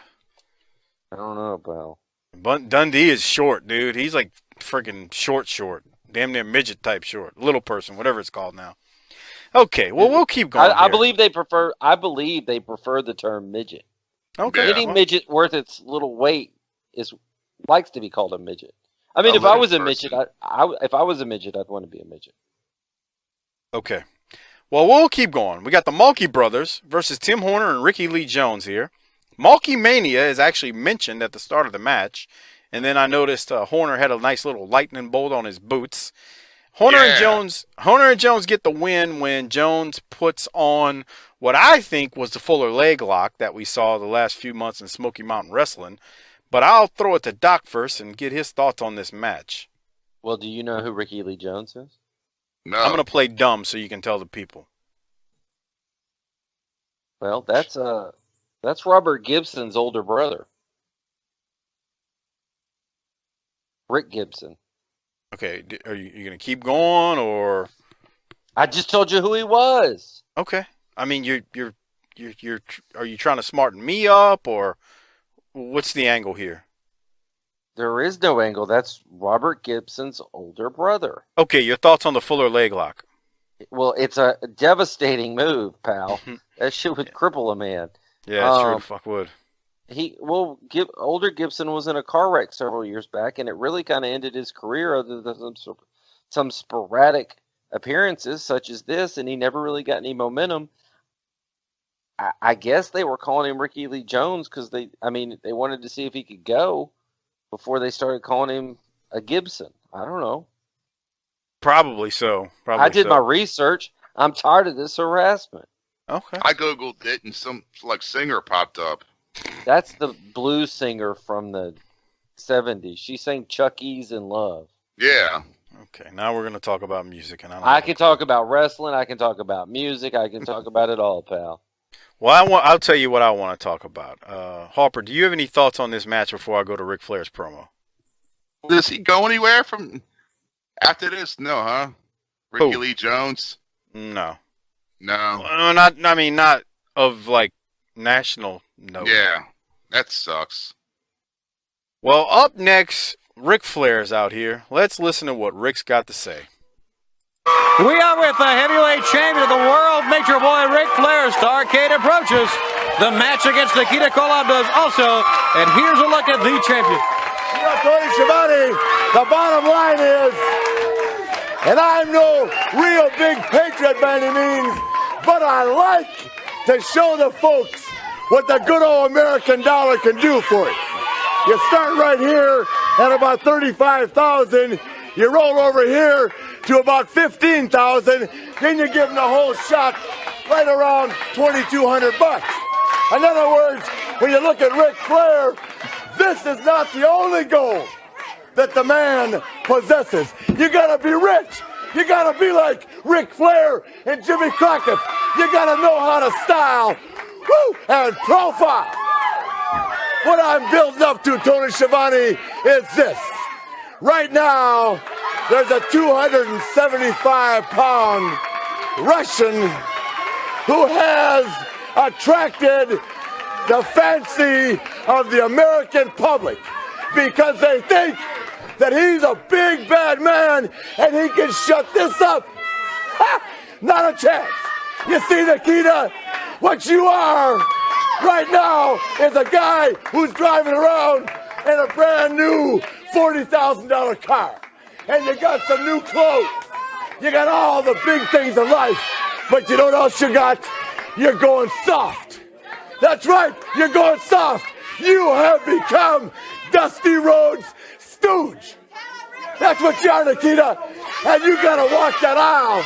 Speaker 5: I don't know, pal.
Speaker 1: But Dundee is short, dude. He's like freaking short. Damn near midget type short. Little person, whatever it's called now. Okay, well, we'll keep going.
Speaker 5: I believe they prefer the term midget.
Speaker 1: Okay.
Speaker 5: Any midget worth its little weight likes to be called a midget. I mean, if I was a midget, if I was a midget, I'd want to be a midget.
Speaker 1: Okay. Well, we'll keep going. We got the Mulkey brothers versus Tim Horner and Rickie Lee Jones here. Mulkey Mania is actually mentioned at the start of the match. And then I noticed Horner had a nice little lightning bolt on his boots. Horner and Jones get the win when Jones puts on what I think was the Fuller leg lock that we saw the last few months in Smoky Mountain Wrestling. But I'll throw it to Doc first and get his thoughts on this match.
Speaker 5: Well, do you know who Rickie Lee Jones is?
Speaker 6: No.
Speaker 1: I'm going to play dumb so you can tell the people.
Speaker 5: Well, that's Robert Gibson's older brother. Rick Gibson.
Speaker 1: Okay, are you going to keep going or?
Speaker 5: I just told you who he was.
Speaker 1: Okay, I mean are you trying to smarten me up or what's the angle here?
Speaker 5: There is no angle. That's Robert Gibson's older brother.
Speaker 1: Okay, your thoughts on the Fuller leg lock?
Speaker 5: Well, it's a devastating move, pal. That shit would cripple a man.
Speaker 1: Yeah, it's true. Fuck would.
Speaker 5: Older Gibson was in a car wreck several years back, and it really kind of ended his career other than some sporadic appearances such as this, and he never really got any momentum. I guess they were calling him Rickie Lee Jones because they wanted to see if he could go before they started calling him a Gibson. I don't know.
Speaker 1: Probably so.
Speaker 5: I did my research. I'm tired of this harassment.
Speaker 1: Okay.
Speaker 6: I Googled it and some singer popped up.
Speaker 5: That's the blues singer from the 70s. She sang Chuck E's in Love.
Speaker 6: Yeah.
Speaker 1: Okay, now we're going to talk about music. And
Speaker 5: I can talk about wrestling. I can talk about music. I can talk about it all, pal.
Speaker 1: Well, I'll tell you what I want to talk about. Harper, do you have any thoughts on this match before I go to Ric Flair's promo?
Speaker 6: Does he go anywhere from after this? No, huh? Rickie Lee Jones?
Speaker 1: No.
Speaker 6: No.
Speaker 1: Not of, like, national note.
Speaker 6: Yeah, that sucks.
Speaker 1: Well, up next, Ric Flair's out here. Let's listen to what Ric's got to say.
Speaker 3: We are with the heavyweight champion of the world, Nature Boy Ric Flair. Starrcade approaches. The match against Nikita Koloff does also. And here's a look at the champion.
Speaker 7: Tony Schiavone, the bottom line is, and I'm no real big patriot by any means, but I like to show the folks what the good old American dollar can do for you. You start right here at about 35,000, you roll over here to about 15,000, then you give them the whole shot right around 2,200 bucks. In other words, when you look at Ric Flair, this is not the only goal that the man possesses. You gotta be rich. You gotta be like Ric Flair and Jimmy Crockett. You gotta know how to style, and profile. What I'm building up to, Tony Schiavone, is this. Right now, there's a 275-pound Russian who has attracted the fancy of the American public because they think that he's a big bad man and he can shut this up. Ha! Not a chance. You see, Nikita, what you are right now is a guy who's driving around in a brand new $40,000 car. And you got some new clothes. You got all the big things in life. But you know what else you got? You're going soft. That's right, you're going soft. You have become Dusty Rhodes' stooge. That's what you are, Nikita. And you gotta walk that aisle.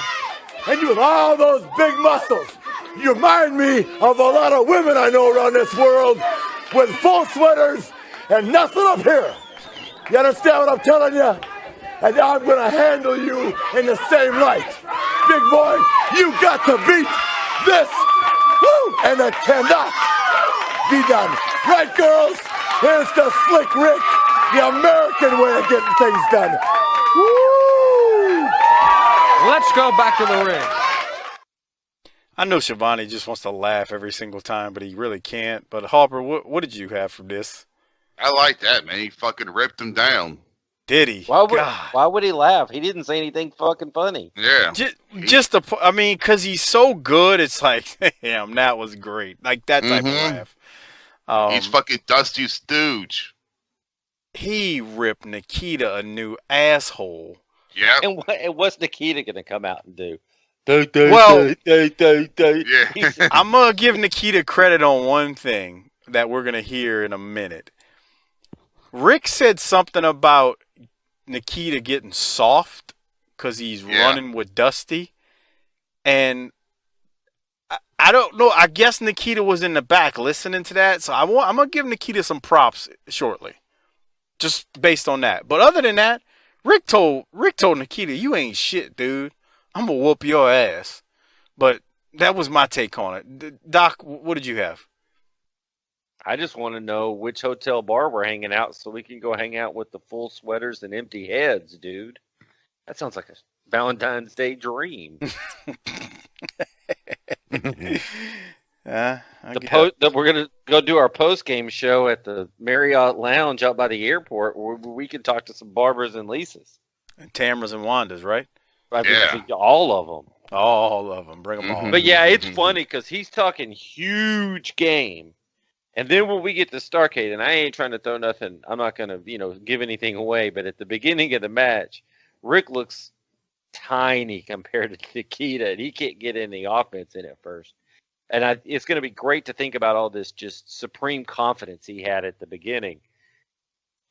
Speaker 7: And you have all those big muscles. You remind me of a lot of women I know around this world with full sweaters and nothing up here. You understand what I'm telling you? And I'm gonna handle you in the same light. Big boy, you got to beat this. Woo! And it cannot be done. Right, girls? Here's the Slick Rick, the American way of getting things done. Woo!
Speaker 3: Let's go back to the ring.
Speaker 1: I know Shivani just wants to laugh every single time, but he really can't. But Harper, what did you have from this?
Speaker 6: I like that, man. He fucking ripped him down.
Speaker 1: Did he?
Speaker 5: Why would he laugh? He didn't say anything fucking funny.
Speaker 6: Yeah.
Speaker 1: Because he's so good, it's like, damn, that was great. Like that type of laugh.
Speaker 6: He's fucking Dusty Stooge.
Speaker 1: He ripped Nikita a new asshole.
Speaker 6: Yeah.
Speaker 5: And what's Nikita going to come out and do?
Speaker 1: Well,
Speaker 6: Yeah.
Speaker 1: I'm going to give Nikita credit on one thing that we're going to hear in a minute. Rick said something about Nikita getting soft because he's running with Dusty. And I don't know. I guess Nikita was in the back listening to that. So I'm going to give Nikita some props shortly. Just based on that. But other than that, Rick told Nikita, you ain't shit, dude. I'm going to whoop your ass. But that was my take on it. Doc, what did you have?
Speaker 5: I just want to know which hotel bar we're hanging out so we can go hang out with the full sweaters and empty heads, dude. That sounds like a Valentine's Day dream. We're going to go do our post-game show at the Marriott Lounge out by the airport where we can talk to some Barbers and Lisas.
Speaker 1: And Tamras and Wandas, right?
Speaker 5: I mean, all of them.
Speaker 1: All of them. Bring them all.
Speaker 5: But yeah, it's funny because he's talking huge game. And then when we get to Starrcade, and I ain't trying to throw nothing, I'm not going to, give anything away. But at the beginning of the match, Rick looks tiny compared to Nikita, and he can't get any offense in at first. And it's going to be great to think about all this just supreme confidence he had at the beginning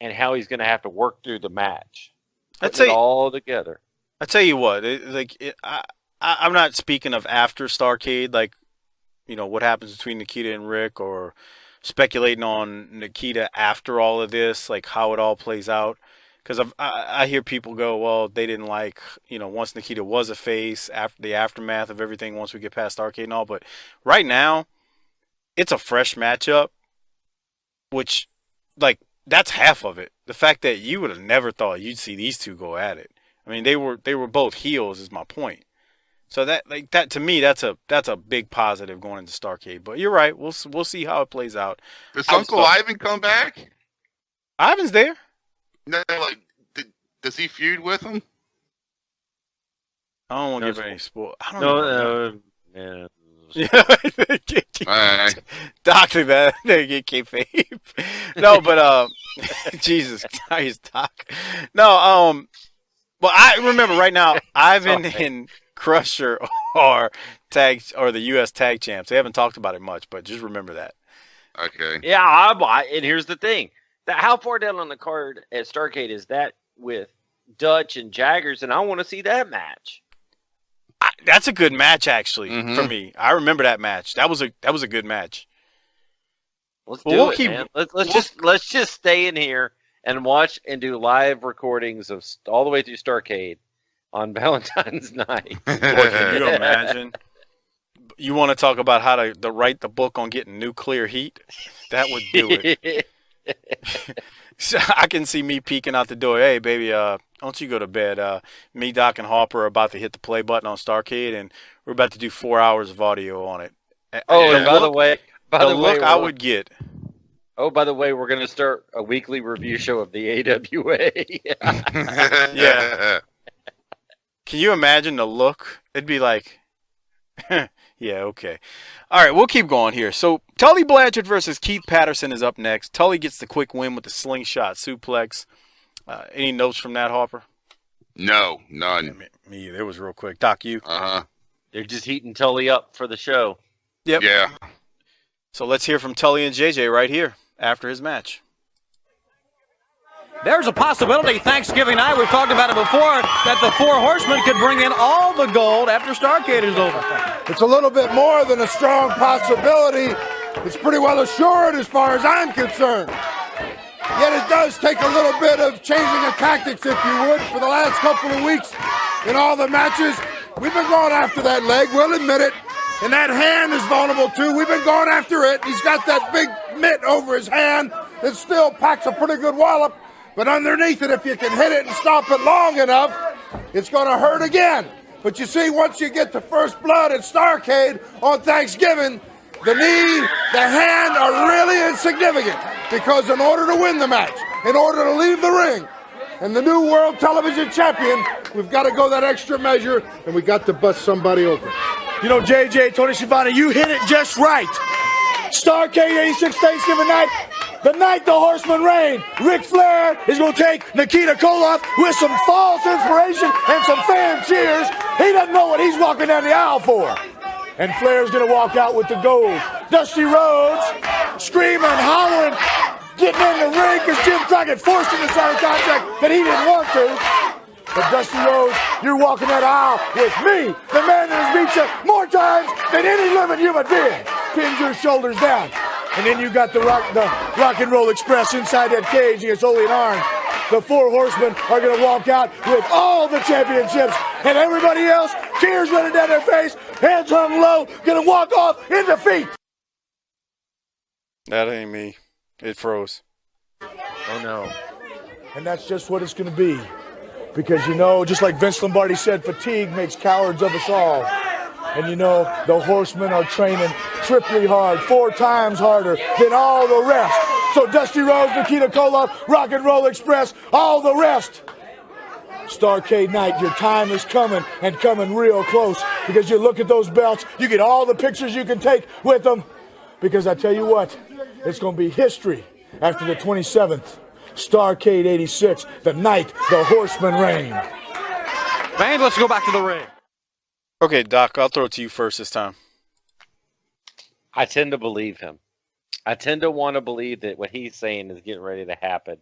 Speaker 5: and how he's going to have to work through the match. Put it all together.
Speaker 1: I tell you what, I'm not speaking of after Starrcade, like, what happens between Nikita and Rick, or speculating on Nikita after all of this, like how it all plays out. Because I hear people go, well, they didn't like, once Nikita was a face, after the aftermath of everything, once we get past Starrcade and all. But right now, it's a fresh matchup, which, like, that's half of it. The fact that you would have never thought you'd see these two go at it. I mean, they were both heels, is my point. So that to me, that's a big positive going into Starrcade. But you're right. We'll see how it plays out.
Speaker 6: Does Uncle Ivan come back?
Speaker 1: Ivan's there.
Speaker 6: No, like, does he feud with him?
Speaker 1: I don't want to give any spoil. I don't
Speaker 5: know.
Speaker 1: Yeah. Doctor, that they get kayfabe. No, but Jesus Christ, Doc. No, well, I remember right now, Ivan and Crusher are the U.S. Tag Champs. They haven't talked about it much, but just remember that.
Speaker 6: Okay.
Speaker 5: Yeah, and here's the thing. How far down on the card at Starrcade is that with Dutch and Jaggers? And I want to see that match.
Speaker 1: That's a good match, actually, for me. I remember that match. That was a good match.
Speaker 5: Let's do it, man. Let's just stay in here and watch and do live recordings of all the way through Starrcade on Valentine's night.
Speaker 1: Boy, can you imagine? You want to talk about how to write the book on getting nuclear heat? That would do it. So I can see me peeking out the door. Hey, baby, don't you go to bed. Me, Doc, and Harper are about to hit the play button on Starrcade, and we're about to do 4 hours of audio on it.
Speaker 5: Oh, and by the way,
Speaker 1: I would get.
Speaker 5: Oh, by the way, we're going to start a weekly review show of the AWA.
Speaker 1: Yeah. Can you imagine the look? It'd be like, yeah, okay. All right, we'll keep going here. So Tully Blanchard versus Keith Patterson is up next. Tully gets the quick win with the slingshot suplex. Any notes from that, Harper?
Speaker 6: No, none.
Speaker 1: Yeah, me either. It was real quick. Doc, you?
Speaker 5: They're just heating Tully up for the show.
Speaker 1: Yep.
Speaker 6: Yeah.
Speaker 1: So let's hear from Tully and JJ right here after his match.
Speaker 3: There's a possibility Thanksgiving night, we've talked about it before, that the Four Horsemen could bring in all the gold after Starrcade is over.
Speaker 7: It's a little bit more than a strong possibility. It's pretty well assured as far as I'm concerned. Yet it does take a little bit of changing of tactics, if you would. For the last couple of weeks in all the matches, we've been going after that leg, we'll admit it. And that hand is vulnerable too. We've been going after it. He's got that big mitt over his hand that still packs a pretty good wallop. But underneath it, if you can hit it and stop it long enough, it's going to hurt again. But you see, once you get the first blood at Starrcade on Thanksgiving, the knee, the hand are really insignificant. Because in order to win the match, in order to leave the ring, and the new world television champion, we've got to go that extra measure, and we got to bust somebody open.
Speaker 8: You know, JJ, Tony Schiavone, you hit it just right. Starrcade 86 Thanksgiving night, the night the Horsemen reign. Ric Flair is going to take Nikita Koloff with some false inspiration and some fan cheers. He doesn't know what he's walking down the aisle for. And Flair's going to walk out with the gold. Dusty Rhodes screaming, hollering, getting in the ring because Jim Crockett forced him to sign a contract that he didn't want to. But Dusty Rhodes, you're walking that aisle with me, the man that has beat you more times than any living human being. Pins your shoulders down. And then you got the rock and roll express inside that cage against Ole and Arn. The four horsemen are going to walk out with all the championships. And everybody else, tears running down their face, hands hung low, going to walk off in defeat.
Speaker 1: That ain't me. It froze.
Speaker 5: Oh, no.
Speaker 8: And that's just what it's going to be. Because, you know, just like Vince Lombardi said, fatigue makes cowards of us all. And, you know, the horsemen are training triply hard, 4 times harder than all the rest. So Dusty Rhodes, Nikita Koloff, Rock and Roll Express, all the rest. Starrcade night, your time is coming and coming real close. Because you look at those belts, you get all the pictures you can take with them. Because I tell you what, it's going to be history after the 27th. Starrcade 86, the night the Horsemen reign.
Speaker 3: Man, let's go back to the ring.
Speaker 1: Okay, Doc, I'll throw it to you first this time.
Speaker 5: I tend to believe him. I tend to want to believe that what he's saying is getting ready to happen.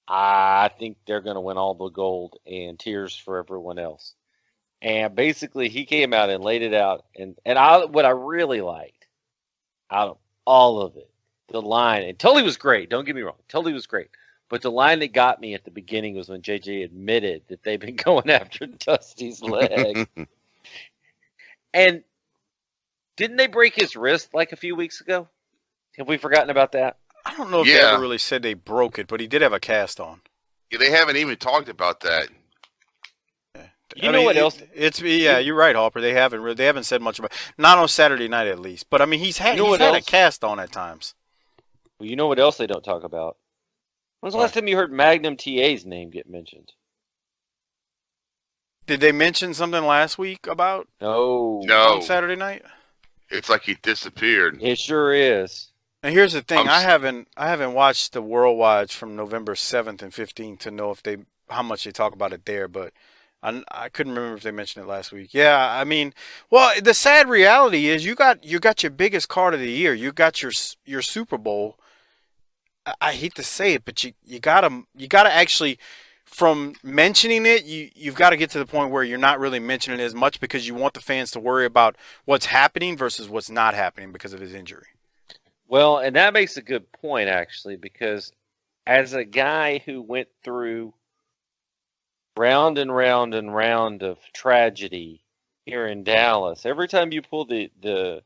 Speaker 5: I think they're going to win all the gold and tears for everyone else. And basically, he came out and laid it out. And what I really liked out of all of it, the line, and Tully was great. Don't get me wrong. Tully was great. But the line that got me at the beginning was when JJ admitted that they've been going after Dusty's leg. And didn't they break his wrist like a few weeks ago? Have we forgotten about that?
Speaker 1: I don't know if they ever really said they broke it, but he did have a cast on.
Speaker 6: Yeah, they haven't even talked about that.
Speaker 5: You know what else?
Speaker 1: You're right, Harper. They haven't said much about it. Not on Saturday night, at least. But I mean, he's had a cast on at times.
Speaker 5: Well, you know what else they don't talk about? When's the last time you heard Magnum TA's name get mentioned?
Speaker 1: Did they mention something last week about?
Speaker 5: No.
Speaker 1: On Saturday night?
Speaker 6: It's like he disappeared.
Speaker 5: It sure is.
Speaker 1: And here's the thing: I haven't watched the Worldwide from November 7th and 15th to know how much they talk about it there, but I couldn't remember if they mentioned it last week. Yeah, I mean, well, the sad reality is you got your biggest card of the year. You got your Super Bowl. I hate to say it, but you gotta actually, from mentioning it, you've got to get to the point where you're not really mentioning it as much because you want the fans to worry about what's happening versus what's not happening because of his injury.
Speaker 5: Well, and that makes a good point, actually, because as a guy who went through round and round and round of tragedy here in Dallas, every time you pull the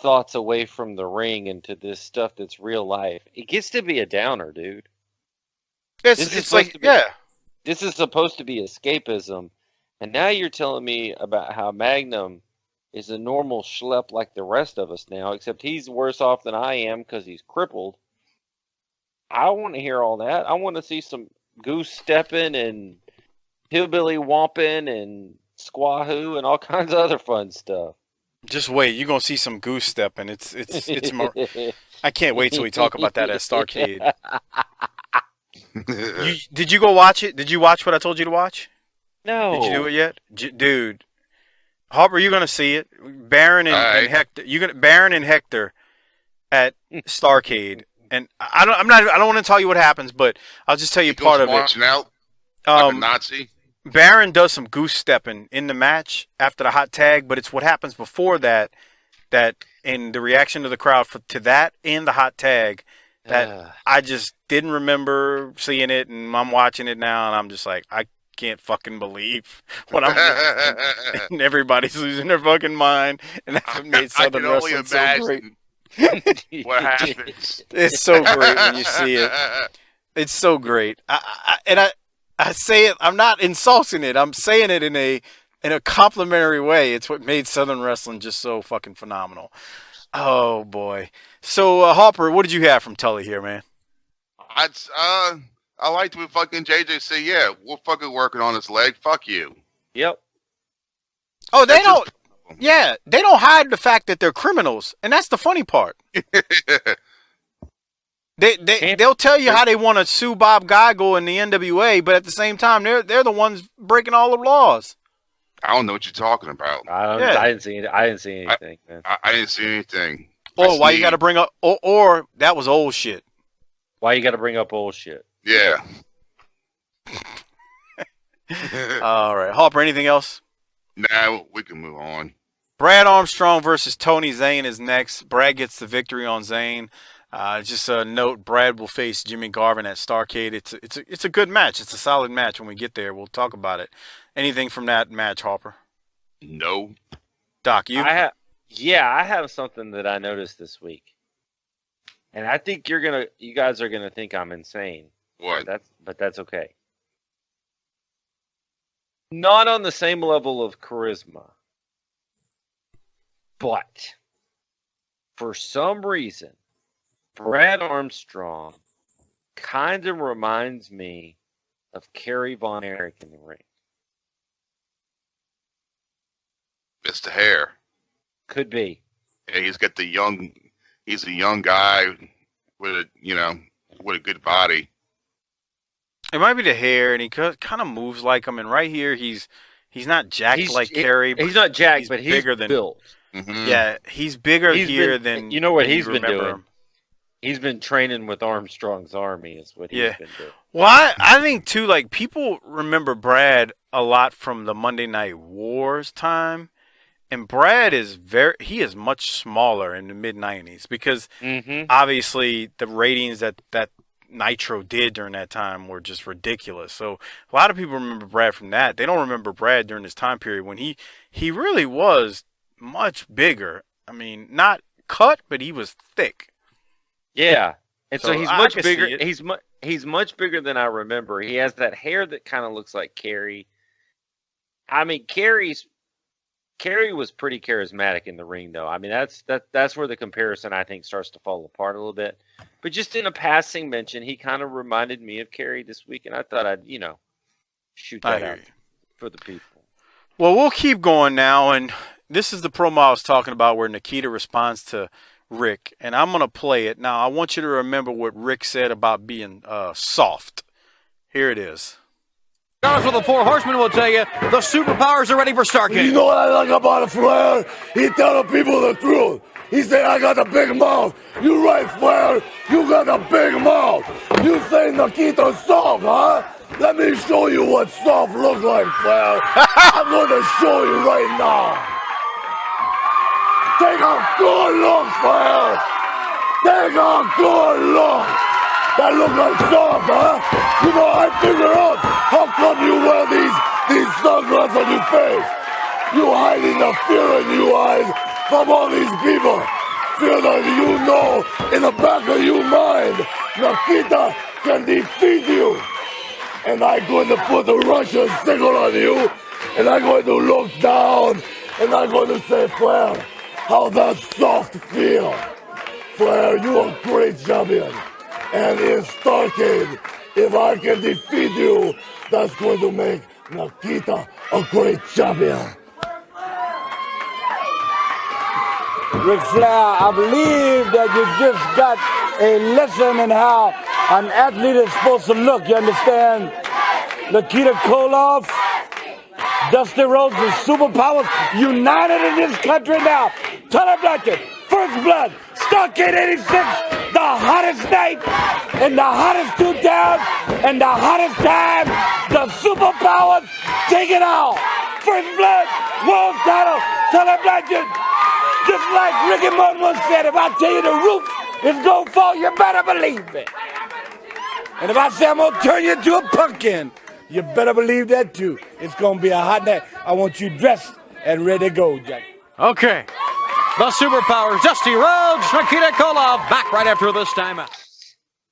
Speaker 5: thoughts away from the ring into this stuff that's real life, it gets to be a downer, dude. This is supposed to be escapism, and now you're telling me about how Magnum is a normal schlep like the rest of us now, except he's worse off than I am because he's crippled. I want to hear all that. I want to see some goose stepping and hillbilly womping and squahoo and all kinds of other fun stuff.
Speaker 1: Just wait, you're gonna see some goose stepping. It's more. I can't wait till we talk about that at Starrcade. Did you go watch it? Did you watch what I told you to watch?
Speaker 5: No.
Speaker 1: Did you do it yet, dude? Harper, you're gonna see it. Baron and Hector. Baron and Hector at Starrcade, and I don't want to tell you what happens, but I'll just tell you part of it.
Speaker 6: Out like a Nazi.
Speaker 1: Baron does some goose stepping in the match after the hot tag, but it's what happens before that in the reaction of the crowd to that and the hot tag that I just didn't remember seeing it, and I'm watching it now, and I'm just like, I can't fucking believe what I'm watching. And everybody's losing their fucking mind, and that's what made Southern Wrestling so great.
Speaker 6: What happens?
Speaker 1: It's so great when you see it. It's so great. I say it, I'm not insulting it. I'm saying it in a in a complimentary way. It's what made Southern wrestling just so fucking phenomenal. Oh boy. So Harper, what did you have from Tully here, man?
Speaker 6: I liked when fucking JJ said, "Yeah, we're fucking working on his leg. Fuck you."
Speaker 5: Yep.
Speaker 1: Oh, they don't. Yeah, they don't hide the fact that they're criminals, and that's the funny part. They'll tell you how they want to sue Bob Geigel in the NWA, but at the same time, they're the ones breaking all the laws.
Speaker 6: I don't know what you're talking about.
Speaker 5: I didn't see anything, man.
Speaker 6: I didn't see anything.
Speaker 1: Oh, why you got to bring up? Or that was old shit.
Speaker 5: Why you got to bring up old shit?
Speaker 6: Yeah.
Speaker 1: All right, Harper. Anything else?
Speaker 6: Now we can move on.
Speaker 1: Brad Armstrong versus Tony Zane is next. Brad gets the victory on Zane. Just a note: Brad will face Jimmy Garvin at Starrcade. It's a good match. It's a solid match. When we get there, we'll talk about it. Anything from that match, Harper?
Speaker 6: No.
Speaker 1: Doc, you?
Speaker 5: I have something that I noticed this week, and I think you guys are gonna think I'm insane.
Speaker 6: What?
Speaker 5: But that's okay. Not on the same level of charisma, but for some reason, Brad Armstrong kind of reminds me of Kerry Von Erich in the ring.
Speaker 6: Mr. Hair.
Speaker 5: Could be.
Speaker 6: Yeah, he's a young guy with a good body.
Speaker 1: It might be the hair, and he kind of moves like him. And right here, he's not jacked like Kerry.
Speaker 5: He's not jacked, but he's
Speaker 1: bigger than
Speaker 5: built.
Speaker 6: Mm-hmm.
Speaker 1: Yeah, he's bigger than
Speaker 5: you know what he's been
Speaker 1: remember
Speaker 5: doing.
Speaker 1: Him.
Speaker 5: He's been training with Armstrong's army. Is what he's been doing.
Speaker 1: Well, I think too. Like people remember Brad a lot from the Monday Night Wars time. And Brad is much smaller in the mid-90s because obviously the ratings that Nitro did during that time were just ridiculous. So a lot of people remember Brad from that. They don't remember Brad during this time period when he really was much bigger. I mean, not cut, but he was thick.
Speaker 5: Yeah. And so he's much bigger. He's much bigger than I remember. He has that hair that kind of looks like Kerry. I mean, Kerry was pretty charismatic in the ring, though. I mean, that's where the comparison, I think, starts to fall apart a little bit. But just in a passing mention, he kind of reminded me of Kerry this week, and I thought I'd, shoot that out for the people.
Speaker 1: Well, we'll keep going now, and this is the promo I was talking about where Nikita responds to Rick, and I'm going to play it. Now, I want you to remember what Rick said about being soft. Here it is.
Speaker 3: Regardless of the Four Horsemen will tell you, the superpowers are ready for Starrcade.
Speaker 7: You know what I like about Flair? He tell the people the truth. He say, I got a big mouth. You right, Flair? You got a big mouth. You say Nikita's soft, huh? Let me show you what soft looks like, Flair. I'm going to show you right now. Take a good look, Flair. Take a good look. That look like soft, huh? You know, I figure out how come you wear these sunglasses on your face. You hiding the fear in your eyes from all these people. Fear that you know in the back of your mind, Nikita can defeat you. And I'm going to put the Russian signal on you, and I'm going to look down, and I'm going to say, Flair, how that soft feel? Flair, you're a great champion. And in Starrcade, if I can defeat you, that's going to make Nikita a great champion.
Speaker 4: Ric Flair, I believe that you just got a lesson in how an athlete is supposed to look, you understand? Nikita Koloff, Dusty Rhodes, the superpowers united in this country now. Tully Blanchard, First Blood, Starrcade 86, the hottest night in the hottest 2 towns and the hottest time. The superpowers take it all. First Blood, world title, Tully Blanchard. Just like Ricky Martin once said, if I tell you the roof is gonna fall, you better believe it. And if I say I'm gonna turn you into a pumpkin, you better believe that too. It's gonna be a hot night. I want you dressed and ready to go, Jack.
Speaker 3: Okay. The superpowers, Dusty Rhodes, Nikita Koloff, back right after this timeout.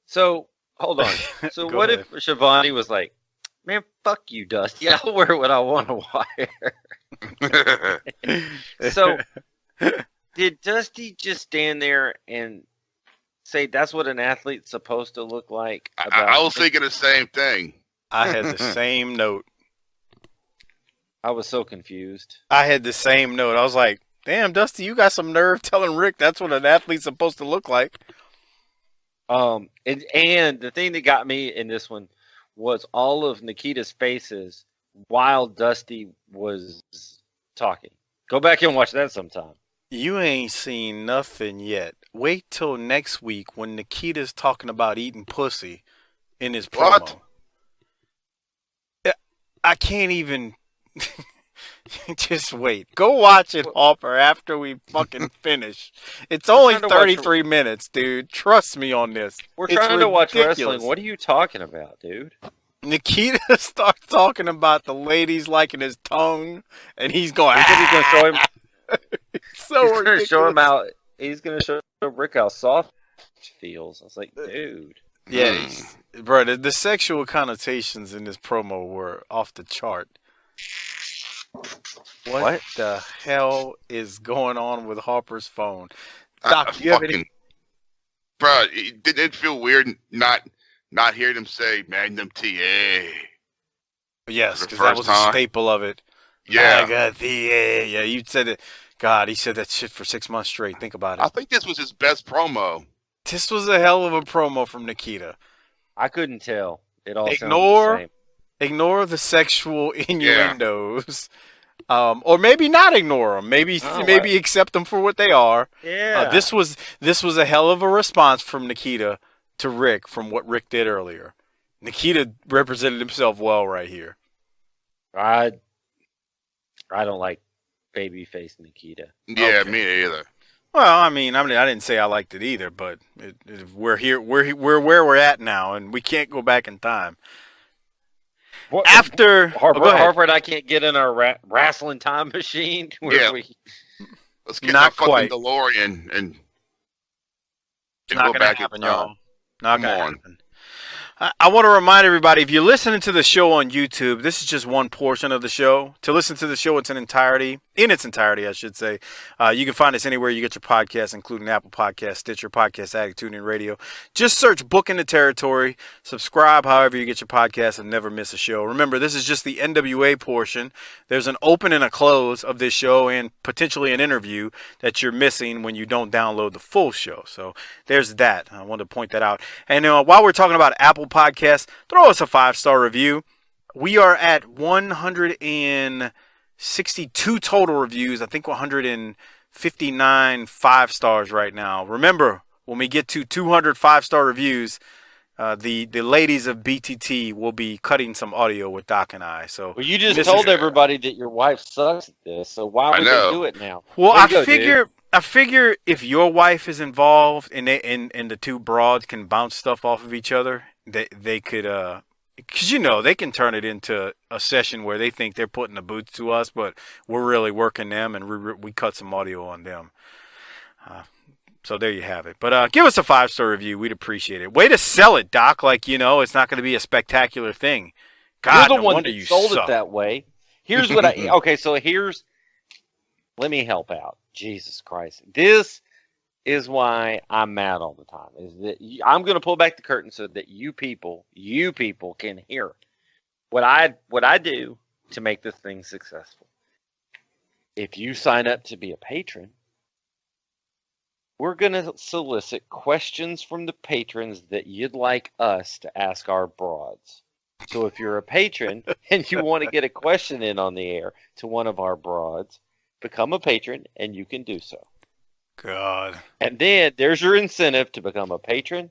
Speaker 5: So, hold on. So what if Shivani was like, man, fuck you, Dusty. I'll wear what I want to wear. So, did Dusty just stand there and say that's what an athlete's supposed to look like?
Speaker 6: I was thinking the same thing.
Speaker 1: I had the same note.
Speaker 5: I was so confused.
Speaker 1: I had the same note. I was like, damn, Dusty, you got some nerve telling Rick that's what an athlete's supposed to look like.
Speaker 5: And the thing that got me in this one was all of Nikita's faces while Dusty was talking. Go back and watch that sometime.
Speaker 1: You ain't seen nothing yet. Wait till next week when Nikita's talking about eating pussy in his promo. What? I can't even... Just wait. Go watch it, Harper, after we fucking finish. It's only 33 minutes, dude. Trust me on this.
Speaker 5: We're trying to watch wrestling. What are you talking about, dude?
Speaker 1: Nikita starts talking about the ladies liking his tongue, and he's going,
Speaker 5: he's going to show him.
Speaker 1: He's going to
Speaker 5: show him how. He's going to show Rick how soft it feels. I was like, dude.
Speaker 1: Yeah, bro. The sexual connotations in this promo were off the chart. What the hell is going on with Harper's phone? Doc, you have any...
Speaker 6: Bro, did it feel weird not hearing him say Magnum TA?
Speaker 1: Yes, because that was a staple of it.
Speaker 6: Yeah.
Speaker 1: Magnum TA. Yeah, you said it. God, he said that shit for 6 months straight. Think about it.
Speaker 6: I think this was his best promo.
Speaker 1: This was a hell of a promo from Nikita.
Speaker 5: I couldn't tell. It all sounded the same.
Speaker 1: Ignore the sexual innuendos, or maybe not ignore them. Maybe accept them for what they are.
Speaker 5: Yeah.
Speaker 1: This was a hell of a response from Nikita to Rick from what Rick did earlier. Nikita represented himself well right here.
Speaker 5: I don't like babyface Nikita.
Speaker 6: Yeah, okay. Me either.
Speaker 1: Well, I mean, I didn't say I liked it either, but we're here. We're where we're at now, and we can't go back in time.
Speaker 5: What,
Speaker 1: after
Speaker 5: Harper and I can't get in our wrestling time machine.
Speaker 6: Let's get that fucking DeLorean and
Speaker 1: go back in time. Y'all. Not gonna happen. I want to remind everybody, if you're listening to the show on YouTube, this is just one portion of the show. To listen to the show in its entirety, I should say, you can find us anywhere you get your podcasts, including Apple Podcasts, Stitcher, Podcast Addict, TuneIn Radio. Just search Book in the Territory, subscribe however you get your podcasts, and never miss a show. Remember, this is just the NWA portion. There's an open and a close of this show and potentially an interview that you're missing when you don't download the full show. So there's that. I wanted to point that out. And while we're talking about Apple Podcast, throw us a 5-star review. We are at 162 total reviews. I think 159 5 stars right now. Remember, when we get to 200 5-star reviews, the ladies of BTT will be cutting some audio with Doc and I. So
Speaker 5: you just told everybody that your wife sucks at this. So why would they do it now?
Speaker 1: Well, I figure if your wife is involved and the two broads can bounce stuff off of each other, they could, because they can turn it into a session where they think they're putting the boots to us, but we're really working them, and we cut some audio on them. So there you have it. But give us a 5-star review. We'd appreciate it. Way to sell it, Doc. Like, it's not going to be a spectacular thing. God,
Speaker 5: you're the one that sold it that way. Here's what let me help out. Jesus Christ. This is why I'm mad all the time. Is that I'm going to pull back the curtain so that you people can hear what I do to make this thing successful. If you sign up to be a patron, we're going to solicit questions from the patrons that you'd like us to ask our broads. So if you're a patron and you want to get a question in on the air to one of our broads, become a patron and you can do so.
Speaker 1: God.
Speaker 5: And then there's your incentive to become a patron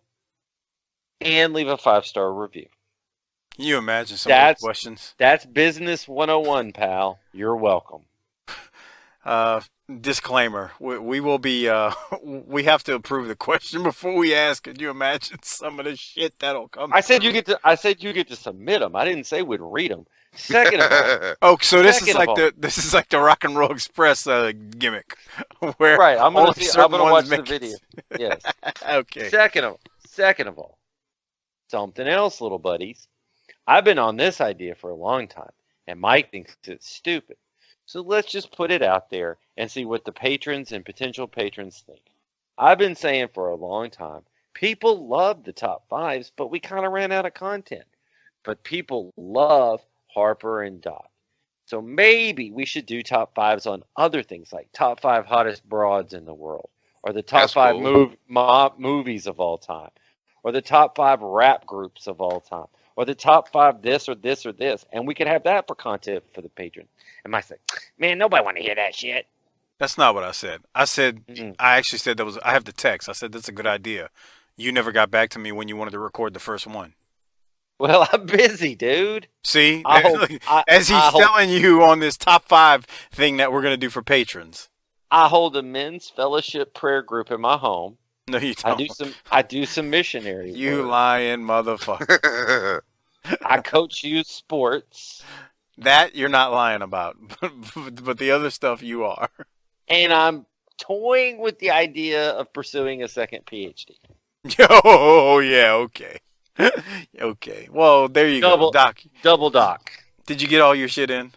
Speaker 5: and leave a 5-star review.
Speaker 1: Can you imagine some of those questions?
Speaker 5: That's business 101, pal. You're welcome.
Speaker 1: Disclaimer: we will be. We have to approve the question before we ask. Can you imagine some of the shit that'll come?
Speaker 5: I said you get to submit them. I didn't say we'd read them. Second of all,
Speaker 1: this is like the Rock and Roll Express gimmick, where
Speaker 5: right? I'm gonna watch the video. Yes.
Speaker 1: Okay.
Speaker 5: Second of all, something else, little buddies. I've been on this idea for a long time, and Mike thinks it's stupid. So let's just put it out there and see what the patrons and potential patrons think. I've been saying for a long time, people love the top fives, but we kind of ran out of content. But people love Harper and Doc. So maybe we should do top fives on other things like top 5 hottest broads in the world, or the top 5 movies of all time, or the top 5 rap groups of all time, or the top 5 this or this or this. And we could have that for content for the patron. And I said, man, nobody want to hear that shit.
Speaker 1: That's not what I said. I said, I actually said I have the text. I said, that's a good idea. You never got back to me when you wanted to record the first one.
Speaker 5: Well, I'm busy, dude.
Speaker 1: See, as he's telling you on this top 5 thing that we're going to do for patrons.
Speaker 5: I hold a men's fellowship prayer group in my home.
Speaker 1: No, you don't.
Speaker 5: I do some missionary
Speaker 1: You
Speaker 5: work.
Speaker 1: lying motherfucker.
Speaker 5: I coach youth sports.
Speaker 1: That you're not lying about, but the other stuff you are.
Speaker 5: And I'm toying with the idea of pursuing a second PhD.
Speaker 1: Oh, yeah, okay. Okay. Well, there you go, Doc.
Speaker 5: Double Doc.
Speaker 1: Did you get all your shit in?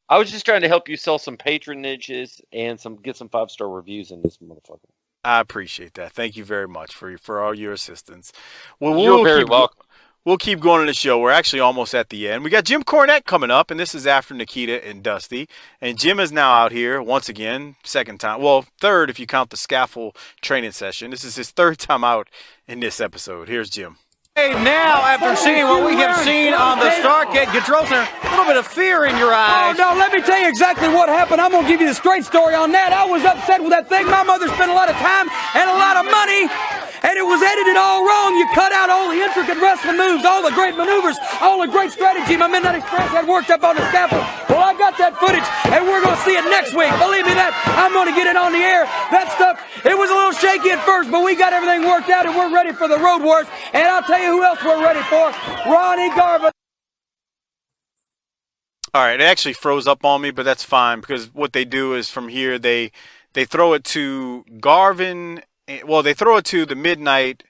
Speaker 5: I was just trying to help you sell some patronages and get some 5-star reviews in this motherfucker.
Speaker 1: I appreciate that. Thank you very much for all your assistance. Well,
Speaker 5: you're very welcome.
Speaker 1: We'll keep going on the show. We're actually almost at the end. We got Jim Cornette coming up, and this is after Nikita and Dusty. And Jim is now out here once again, second time. Well, third if you count the scaffold training session. This is his third time out in this episode. Here's Jim.
Speaker 3: Hey, now, after seeing what we have seen on the Starrcade Control Center, a little bit of fear in your eyes.
Speaker 4: Oh, no, let me tell you exactly what happened. I'm going to give you the straight story on that. I was upset with that thing. My mother spent a lot of time and a lot of money, and it was edited all wrong. You cut out all the intricate wrestling moves, all the great maneuvers, all the great strategy my Midnight Express had worked up on the scaffold. Well, I got that footage, and we're going to see it next week. Believe me that. I'm going to get it on the air. That stuff, it was a little shaky at first, but we got everything worked out, and we're ready for the Road Wars. And I'll tell you who else we're ready for. Ronnie Garvin.
Speaker 1: All right, it actually froze up on me, but that's fine because what they do is from here they throw it to Garvin. Well, they throw it to the Midnight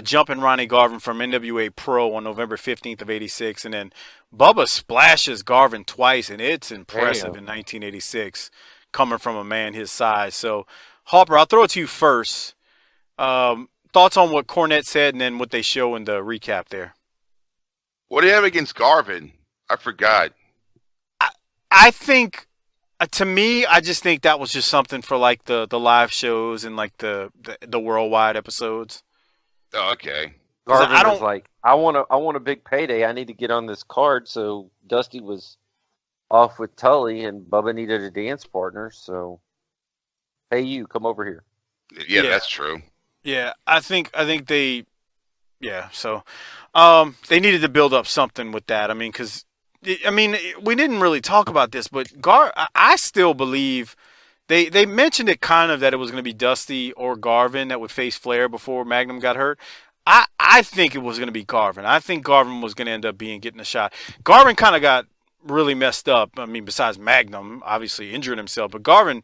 Speaker 1: Jumpin' Ronnie Garvin from NWA Pro on November 15th of '86, and then Bubba splashes Garvin twice, and it's impressive in 1986 coming from a man his size. So, Harper, I'll throw it to you first. Thoughts on what Cornette said and then what they show in the recap there?
Speaker 6: What do you have against Garvin? I forgot.
Speaker 1: I think, to me, I just think that was just something for like the live shows and like the worldwide episodes.
Speaker 6: Oh, okay.
Speaker 5: Garvin was like, I want a big payday. I need to get on this card. So Dusty was off with Tully, and Bubba needed a dance partner. So, hey, you come over here.
Speaker 6: Yeah, that's true.
Speaker 1: Yeah, I think they, so they needed to build up something with that. I mean, because, we didn't really talk about this, but I still believe they mentioned it kind of that it was going to be Dusty or Garvin that would face Flair before Magnum got hurt. I think it was going to be Garvin. I think Garvin was going to end up getting a shot. Garvin kind of got really messed up. I mean, besides Magnum, obviously injured himself, but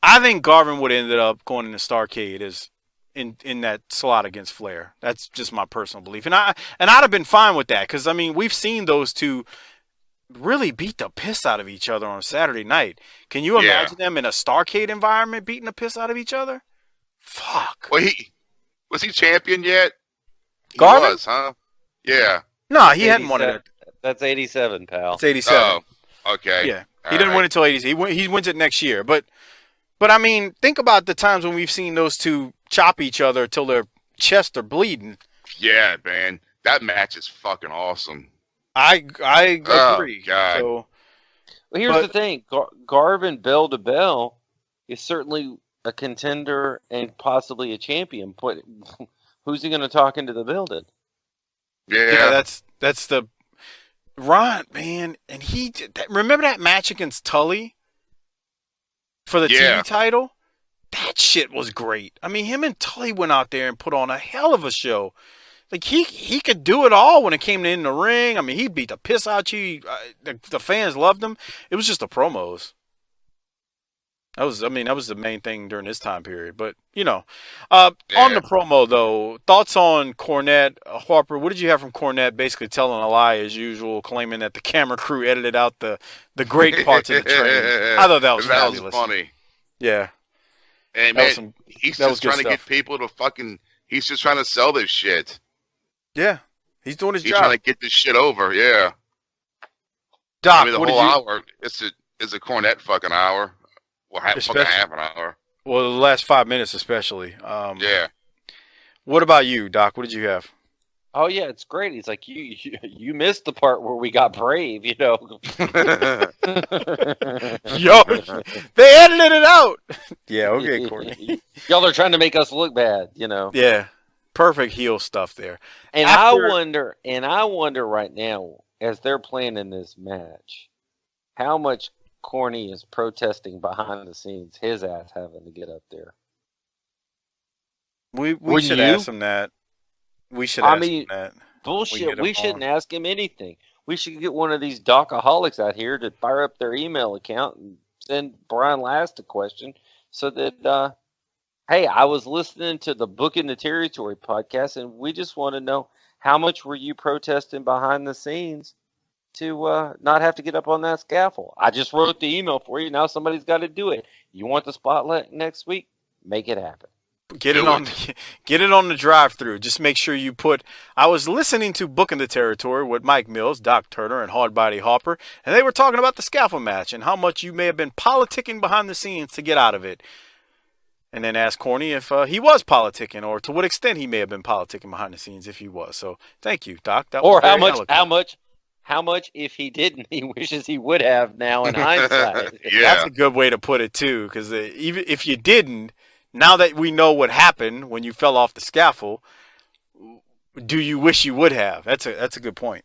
Speaker 1: I think Garvin would have ended up going into Starrcade as in that slot against Flair. That's just my personal belief. And I'd have been fine with that because, we've seen those two really beat the piss out of each other on a Saturday night. Can you imagine them in a Starrcade environment beating the piss out of each other? Fuck.
Speaker 6: Well, was he champion yet?
Speaker 1: Garvin?
Speaker 6: He was, huh? Yeah.
Speaker 1: No, he hadn't won it.
Speaker 5: That's 87, pal.
Speaker 1: It's 87.
Speaker 6: Oh, okay.
Speaker 1: Yeah. He didn't win until 80. He wins it next year. But think about the times when we've seen those two chop each other till their chests are bleeding.
Speaker 6: Yeah, man. That match is fucking awesome.
Speaker 1: I agree.
Speaker 6: Oh, God.
Speaker 1: So,
Speaker 5: well, here's the thing. Garvin, bell to bell, is certainly a contender and possibly a champion. But who's he going to talk into the building?
Speaker 6: Yeah.
Speaker 1: That's the Ron, man. And remember that match against Tully for the TV title? That shit was great. Him and Tully went out there and put on a hell of a show. Like, he could do it all when it came to in the ring. He beat the piss out you. The fans loved him. It was just the promos. That was the main thing during this time period. But, on the promo, though, thoughts on Cornette, Harper, what did you have from Cornette basically telling a lie as usual, claiming that the camera crew edited out the great parts of the training? I thought that was fabulous.
Speaker 6: That was funny.
Speaker 1: Yeah.
Speaker 6: And, man, he's just trying to get people to he's just trying to sell this shit.
Speaker 1: Yeah. He's doing his job.
Speaker 6: He's trying to get this shit over, yeah.
Speaker 1: Doc,
Speaker 6: the whole hour, it's a Cornette fucking hour. Well, fucking half an hour.
Speaker 1: Well, the last 5 minutes especially.
Speaker 6: Yeah.
Speaker 1: What about you, Doc? What did you have?
Speaker 5: Oh yeah, it's great. He's like, you missed the part where we got brave,
Speaker 1: Yo, they edited it out. Yeah, okay, Courtney.
Speaker 5: Y'all are trying to make us look bad,
Speaker 1: Yeah, perfect heel stuff there.
Speaker 5: And I wonder right now, as they're planning this match, how much Corny is protesting behind the scenes, his ass having to get up there.
Speaker 1: We should ask him that. We should ask him that.
Speaker 5: Bullshit. We shouldn't ask him anything. We should get one of these Docaholics out here to fire up their email account and send Brian Last a question so that, hey, I was listening to the Book in the Territory podcast, and we just want to know how much were you protesting behind the scenes to not have to get up on that scaffold. I just wrote the email for you. Now somebody's got to do it. You want the spotlight next week? Make it happen.
Speaker 1: Get it on the drive-through. Just make sure you put. I was listening to Book in the Territory with Mike Mills, Doc Turner, and Hardbody Harper, and they were talking about the scaffold match and how much you may have been politicking behind the scenes to get out of it. And then ask Corny if he was politicking, or to what extent he may have been politicking behind the scenes if he was. So thank you, Doc. That was very eloquent.
Speaker 5: How much, if he didn't, he wishes he would have now in hindsight.
Speaker 6: Yeah.
Speaker 1: That's a good way to put it, too, because even if you didn't, now that we know what happened when you fell off the scaffold, do you wish you would have? That's a good point.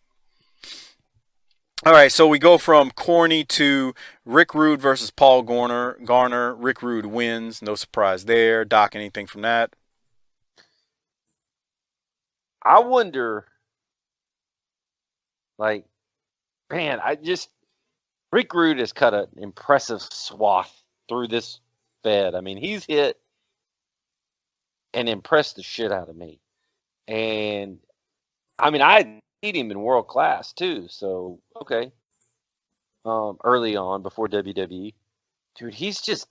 Speaker 1: All right, so we go from Corny to Rick Rude versus Paul Garner. Rick Rude wins. No surprise there. Doc, anything from that?
Speaker 5: I wonder... man, Rick Rude has cut an impressive swath through this Fed. I mean, he's hit and impressed the shit out of me. And, I mean, I beat him in world class, too. So, okay. Early on, before WWE. Dude, he's just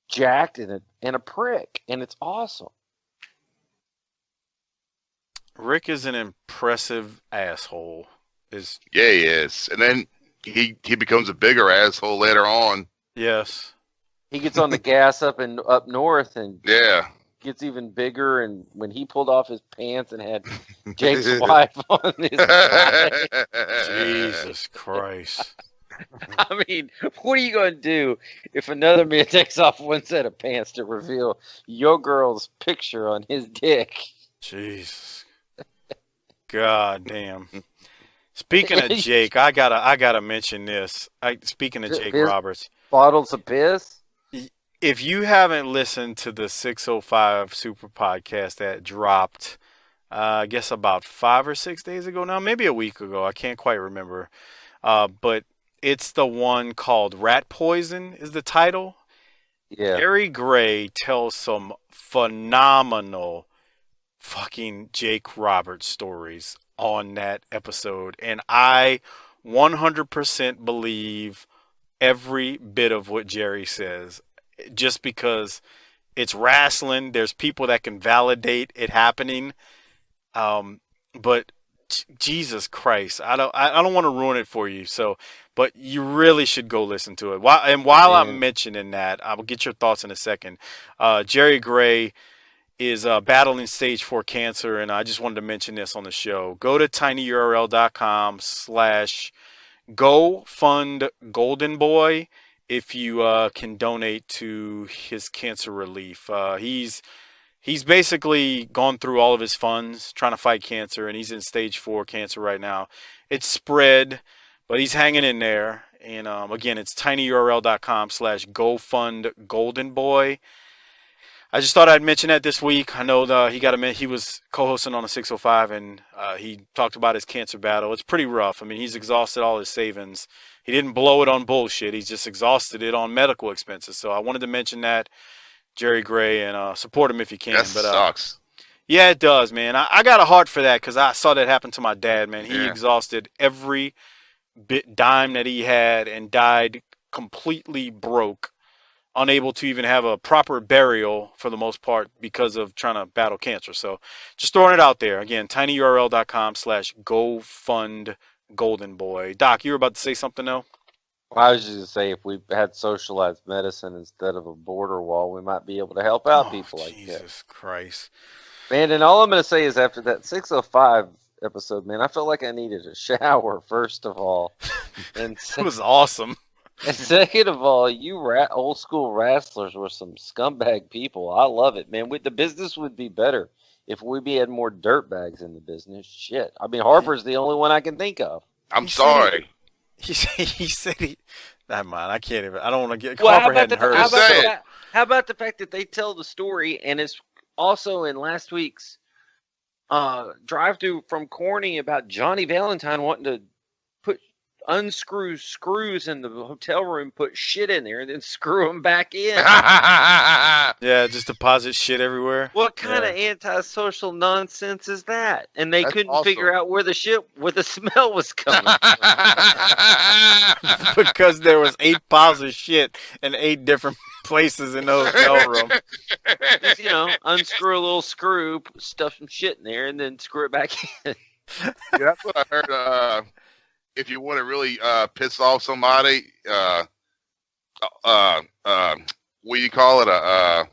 Speaker 5: jacked and a prick. And it's awesome.
Speaker 1: Rick is an impressive asshole.
Speaker 6: Yeah, he is. And then he becomes a bigger asshole later on.
Speaker 1: Yes.
Speaker 5: He gets on the gas up north and gets even bigger. And when he pulled off his pants and had Jake's wife on his side.
Speaker 1: Jesus Christ.
Speaker 5: I mean, what are you going to do if another man takes off one set of pants to reveal your girl's picture on his dick?
Speaker 1: Jesus. God damn. Speaking of Jake, I gotta mention this. Speaking of Jake Roberts,
Speaker 5: bottles of piss.
Speaker 1: If you haven't listened to the 605 Super Podcast that dropped, I guess about 5 or 6 days ago now, maybe a week ago, I can't quite remember. But it's the one called Rat Poison is the title.
Speaker 5: Yeah.
Speaker 1: Gary Gray tells some phenomenal fucking Jake Roberts stories on that episode, and I 100% believe every bit of what Jerry says, just because it's wrestling. There's people that can validate it happening, but Jesus Christ, I don't want to ruin it for you. So, but you really should go listen to it. While I'm mentioning that, I will get your thoughts in a second. Jerry Gray is battling stage 4 cancer, and I just wanted to mention this on the show. Go to tinyurl.com/GoFundGoldenBoy if you can donate to his cancer relief. He's basically gone through all of his funds trying to fight cancer, and he's in stage 4 cancer right now. It's spread, but he's hanging in there. And again, it's tinyurl.com/GoFundGoldenBoy. I just thought I'd mention that this week. I know he was co-hosting on the 605, and he talked about his cancer battle. It's pretty rough. I mean, he's exhausted all his savings. he didn't blow it on bullshit. He's just exhausted it on medical expenses. So I wanted to mention that, Jerry Gray, and support him if you can.
Speaker 6: That sucks.
Speaker 1: Yeah, it does, man. I got a heart for that because I saw that happen to my dad, man. He exhausted every dime that he had and died completely broke, unable to even have a proper burial for the most part because of trying to battle cancer. So just throwing it out there. Again, tinyurl.com/GoFundGoldenBoy. Doc, you were about to say something, though?
Speaker 5: Well, I was just going to say, if we had socialized medicine instead of a border wall, we might be able to help out people like that.
Speaker 1: Jesus Christ.
Speaker 5: Man, and all I'm going to say is after that 605 episode, man, I felt like I needed a shower, first of all. And
Speaker 1: it was awesome.
Speaker 5: And second of all, you old school wrestlers were some scumbag people. I love it, man. The business would be better if we had more dirtbags in the business. Shit. I mean, Harper's the only one I can think of.
Speaker 6: I'm sorry.
Speaker 1: He said he... Never mind. I can't even... I don't want to get...
Speaker 5: Well,
Speaker 1: Harper hadn't heard.
Speaker 5: How about the fact that they tell the story, and it's also in last week's drive-through from Corny about Johnny Valentine wanting to unscrew screws in the hotel room, put shit in there, and then screw them back in.
Speaker 1: Yeah, just deposit shit everywhere.
Speaker 5: What kind of antisocial nonsense is that? And they couldn't figure out where the smell was coming from.
Speaker 1: Because there was 8 piles of shit in 8 different places in the hotel room.
Speaker 5: Just, unscrew a little screw, stuff some shit in there, and then screw it back in.
Speaker 6: Yeah, that's what I heard. If you want to really piss off somebody, what do you call it? God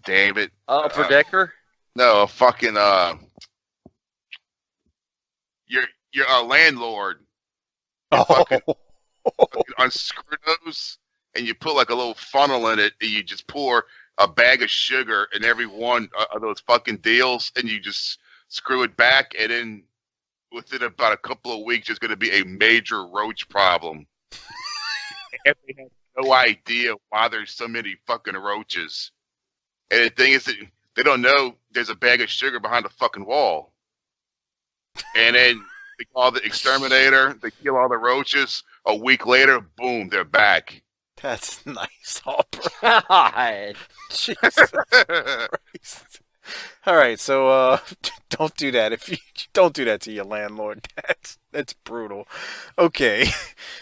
Speaker 6: damn it!
Speaker 5: A protector?
Speaker 6: No, a fucking you're a landlord. Fucking unscrew those, and you put like a little funnel in it, and you just pour a bag of sugar in every one of those fucking deals, and you just screw it back, and then within about a couple of weeks, there's going to be a major roach problem. And they have no idea why there's so many fucking roaches. And the thing is that they don't know there's a bag of sugar behind the fucking wall. And then they call the exterminator. They kill all the roaches. A week later, boom, they're back.
Speaker 1: That's nice, Harper.
Speaker 5: God.
Speaker 1: Jesus Christ. All right, so don't do that. If you don't do that to your landlord, that's brutal. Okay,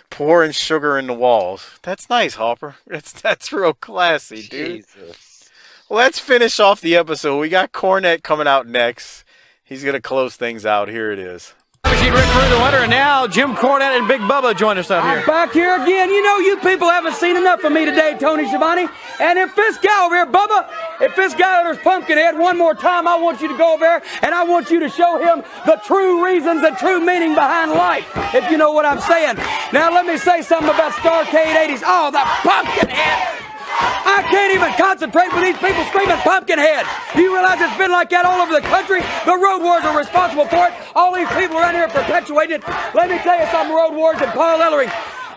Speaker 1: pouring sugar in the walls. That's nice, Harper. That's real classy, dude.
Speaker 5: Jesus.
Speaker 1: Well, let's finish off the episode. We got Cornette coming out next. He's gonna close things out. Here it is.
Speaker 3: Rick Flair, the winner, and now Jim Cornette and Big Bubba join us out here.
Speaker 4: I'm back here again. You people haven't seen enough of me today, Tony Schiavone. And if this guy over here, Bubba, if this guy over there's Pumpkinhead, one more time, I want you to go over there and I want you to show him the true reasons, the true meaning behind life, if you know what I'm saying. Now, let me say something about Starrcade 80s. Oh, the Pumpkinhead. I can't even concentrate with these people screaming Pumpkinhead. You realize it's been like that all over the country? The Road Wars are responsible for it. All these people around here perpetuating it. Let me tell you something, Road Wars and Paul Ellering.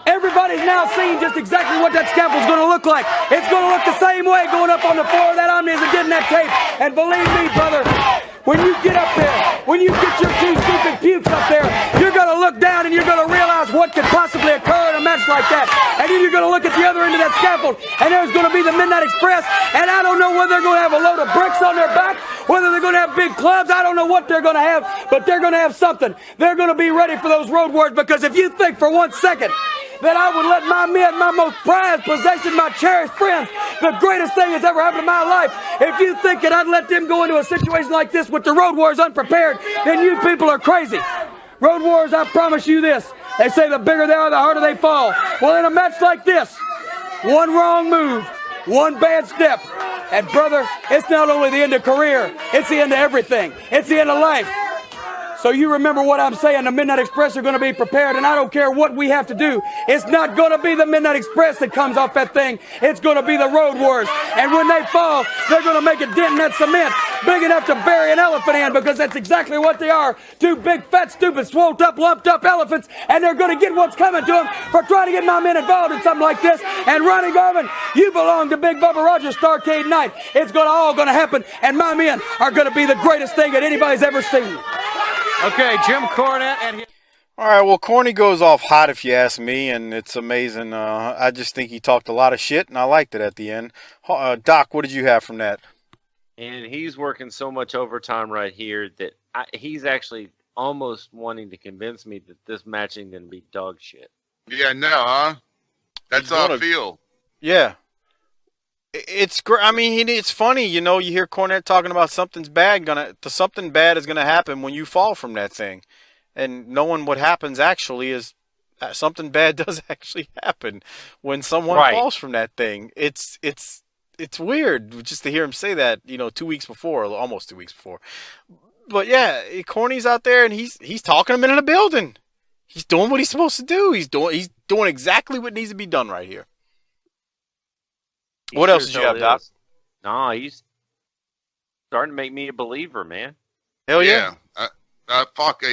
Speaker 4: Everybody's now seeing just exactly what that scaffold's going to look like. It's going to look the same way going up on the floor of that Omni as it did in that tape. And believe me, brother, when you get up there, when you get your 2 stupid pukes up there, you're going to look down and you're going to realize what could possibly occur in a match like that. And then you're going to look at the other end of that scaffold, and there's going to be the Midnight Express, and I don't know whether they're going to have a load of bricks on their back, whether they're going to have big clubs. I don't know what they're going to have, but they're going to have something. They're going to be ready for those Road Wars, because if you think for 1 second that I would let my men, my most prized possession, my cherished friends, the greatest thing that's ever happened in my life, if you think that I'd let them go into a situation like this with the Road Wars unprepared, then you people are crazy. Road Wars, I promise you this. They say the bigger they are, the harder they fall. Well, in a match like this, one wrong move, one bad step, and brother, it's not only the end of career, it's the end of everything. It's the end of life. So you remember what I'm saying. The Midnight Express are going to be prepared, and I don't care what we have to do. It's not going to be the Midnight Express that comes off that thing. It's going to be the Road Wars. And when they fall, they're going to make a dent in that cement big enough to bury an elephant in, because that's exactly what they are. 2 big, fat, stupid, swolled up, lumped up elephants, and they're going to get what's coming to them for trying to get my men involved in something like this. And Ronnie Garvin, you belong to Big Bubba Rogers Starrcade night. It's all going to happen, and my men are going to be the greatest thing that anybody's ever seen.
Speaker 3: Okay, Jim Cornette and his...
Speaker 1: All right, well, Corny goes off hot if you ask me, and it's amazing. I just think he talked a lot of shit, and I liked it at the end. Doc, what did you have from that?
Speaker 5: And he's working so much overtime right here that he's actually almost wanting to convince me that this match ain't going to be dog shit.
Speaker 6: Yeah, no, huh? That's how I feel.
Speaker 1: Yeah. It's great. I mean, it's funny, you know, you hear Cornette talking about something bad is going to happen when you fall from that thing. And knowing what happens actually is something bad does actually happen when someone falls from that thing. It's weird just to hear him say that, you know, 2 weeks before, or almost 2 weeks before. But yeah, Corny's out there and he's talking him in the building. He's doing what he's supposed to do. He's doing exactly what needs to be done right here. What else did you have, Doc?
Speaker 5: Nah, he's starting to make me a believer, man.
Speaker 1: Hell yeah.
Speaker 6: Fuck,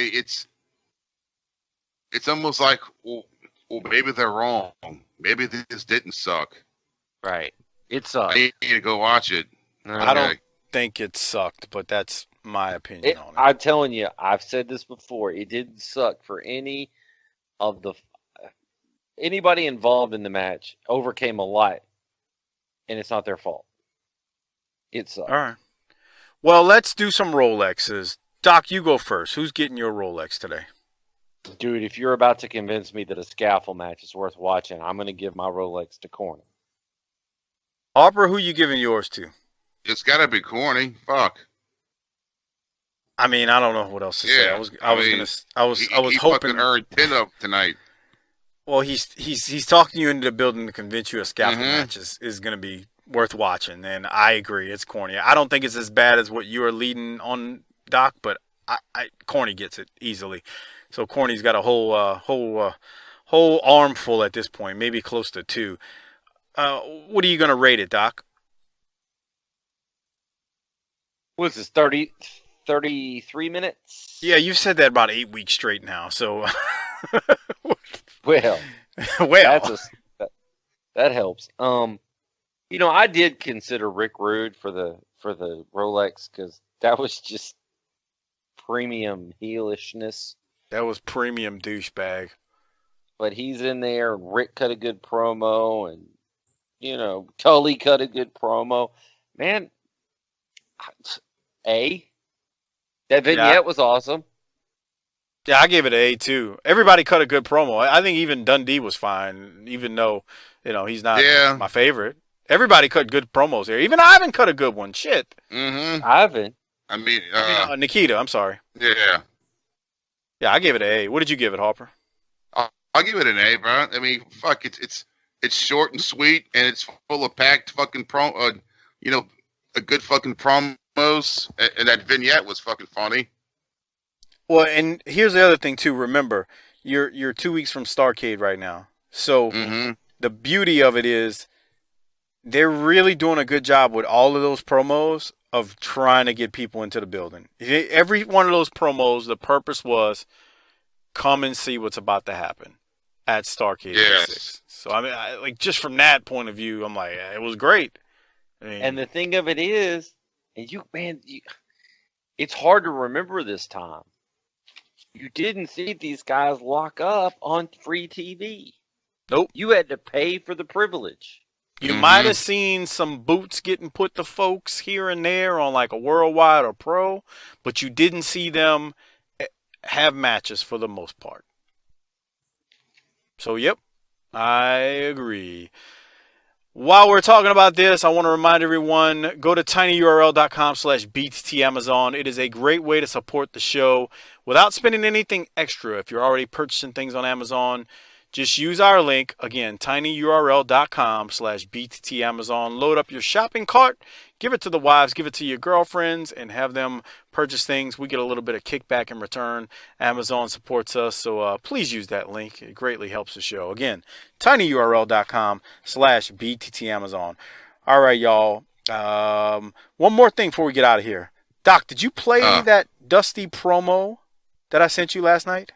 Speaker 6: it's almost like, well, maybe they're wrong. Maybe this didn't suck.
Speaker 5: Right. It sucked.
Speaker 6: I need to go watch it.
Speaker 1: Okay. I don't think it sucked, but that's my opinion on it.
Speaker 5: I'm telling you, I've said this before. It didn't suck for anybody involved in the match. Overcame a lot, and it's not their fault. It sucked.
Speaker 1: All right. Well, let's do some Rolexes. Doc, you go first. Who's getting your Rolex today?
Speaker 5: Dude, if you're about to convince me that a scaffold match is worth watching, I'm going to give my Rolex to Corny.
Speaker 1: Harper, who you giving yours to?
Speaker 6: It's got to be Corny. Fuck.
Speaker 1: I mean, I don't know what else to say. I was
Speaker 6: he
Speaker 1: hoping
Speaker 6: fucking earned 10 up tonight.
Speaker 1: Well, he's talking you into the building to convince you a scaffold match is going to be worth watching, and I agree. It's Corny. I don't think it's as bad as what you are leading on, Doc, but Corny gets it easily. So Corny's got a whole armful at this point, maybe close to 2. What are you going to rate it, Doc?
Speaker 5: What's this, 33 minutes?
Speaker 1: Yeah, you've said that about 8 weeks straight now, so...
Speaker 5: Well, that helps. You know, I did consider Rick Rude for the Rolex because that was just premium heelishness.
Speaker 1: That was premium douchebag.
Speaker 5: But he's in there, and Rick cut a good promo, and you know, Tully cut a good promo. Man, that vignette was awesome.
Speaker 1: Yeah, I gave it an A too. Everybody cut a good promo. I think even Dundee was fine, even though, you know, he's not my favorite. Everybody cut good promos here. Even Ivan cut a good one. Shit.
Speaker 6: Mm-hmm.
Speaker 5: Ivan.
Speaker 6: I mean,
Speaker 1: Nikita. I'm sorry.
Speaker 6: Yeah.
Speaker 1: Yeah, I gave it an A. What did you give it, Harper?
Speaker 6: I'll give it an A, bro. I mean, fuck, it's short and sweet, and it's full of packed fucking you know, a good fucking promos, and that vignette was fucking funny.
Speaker 1: Well, and here's the other thing too. Remember, you're 2 weeks from Starrcade right now, so the beauty of it is they're really doing a good job with all of those promos of trying to get people into the building. Every one of those promos, the purpose was come and see what's about to happen at Starrcade 86. So I mean, like just from that point of view, I'm like, it was great. I mean,
Speaker 5: and the thing of it is, and it's hard to remember this time. You didn't see these guys lock up on free TV.
Speaker 1: Nope.
Speaker 5: You had to pay for the privilege.
Speaker 1: You might have seen some boots getting put to folks here and there on like a Worldwide or Pro, but you didn't see them have matches for the most part. So, yep, I agree. While we're talking about this, I want to remind everyone, go to tinyurl.com/BTTAmazon. It is a great way to support the show without spending anything extra. If you're already purchasing things on Amazon, just use our link, again, tinyurl.com/BTTAmazon. Load up your shopping cart, give it to the wives, give it to your girlfriends, and have them purchase things. We get a little bit of kickback in return. Amazon supports us, so please use that link. It greatly helps the show. Again, tinyurl.com/BTTAmazon. All right, y'all. One more thing before we get out of here. Doc, did you play that Dusty promo that I sent you last night?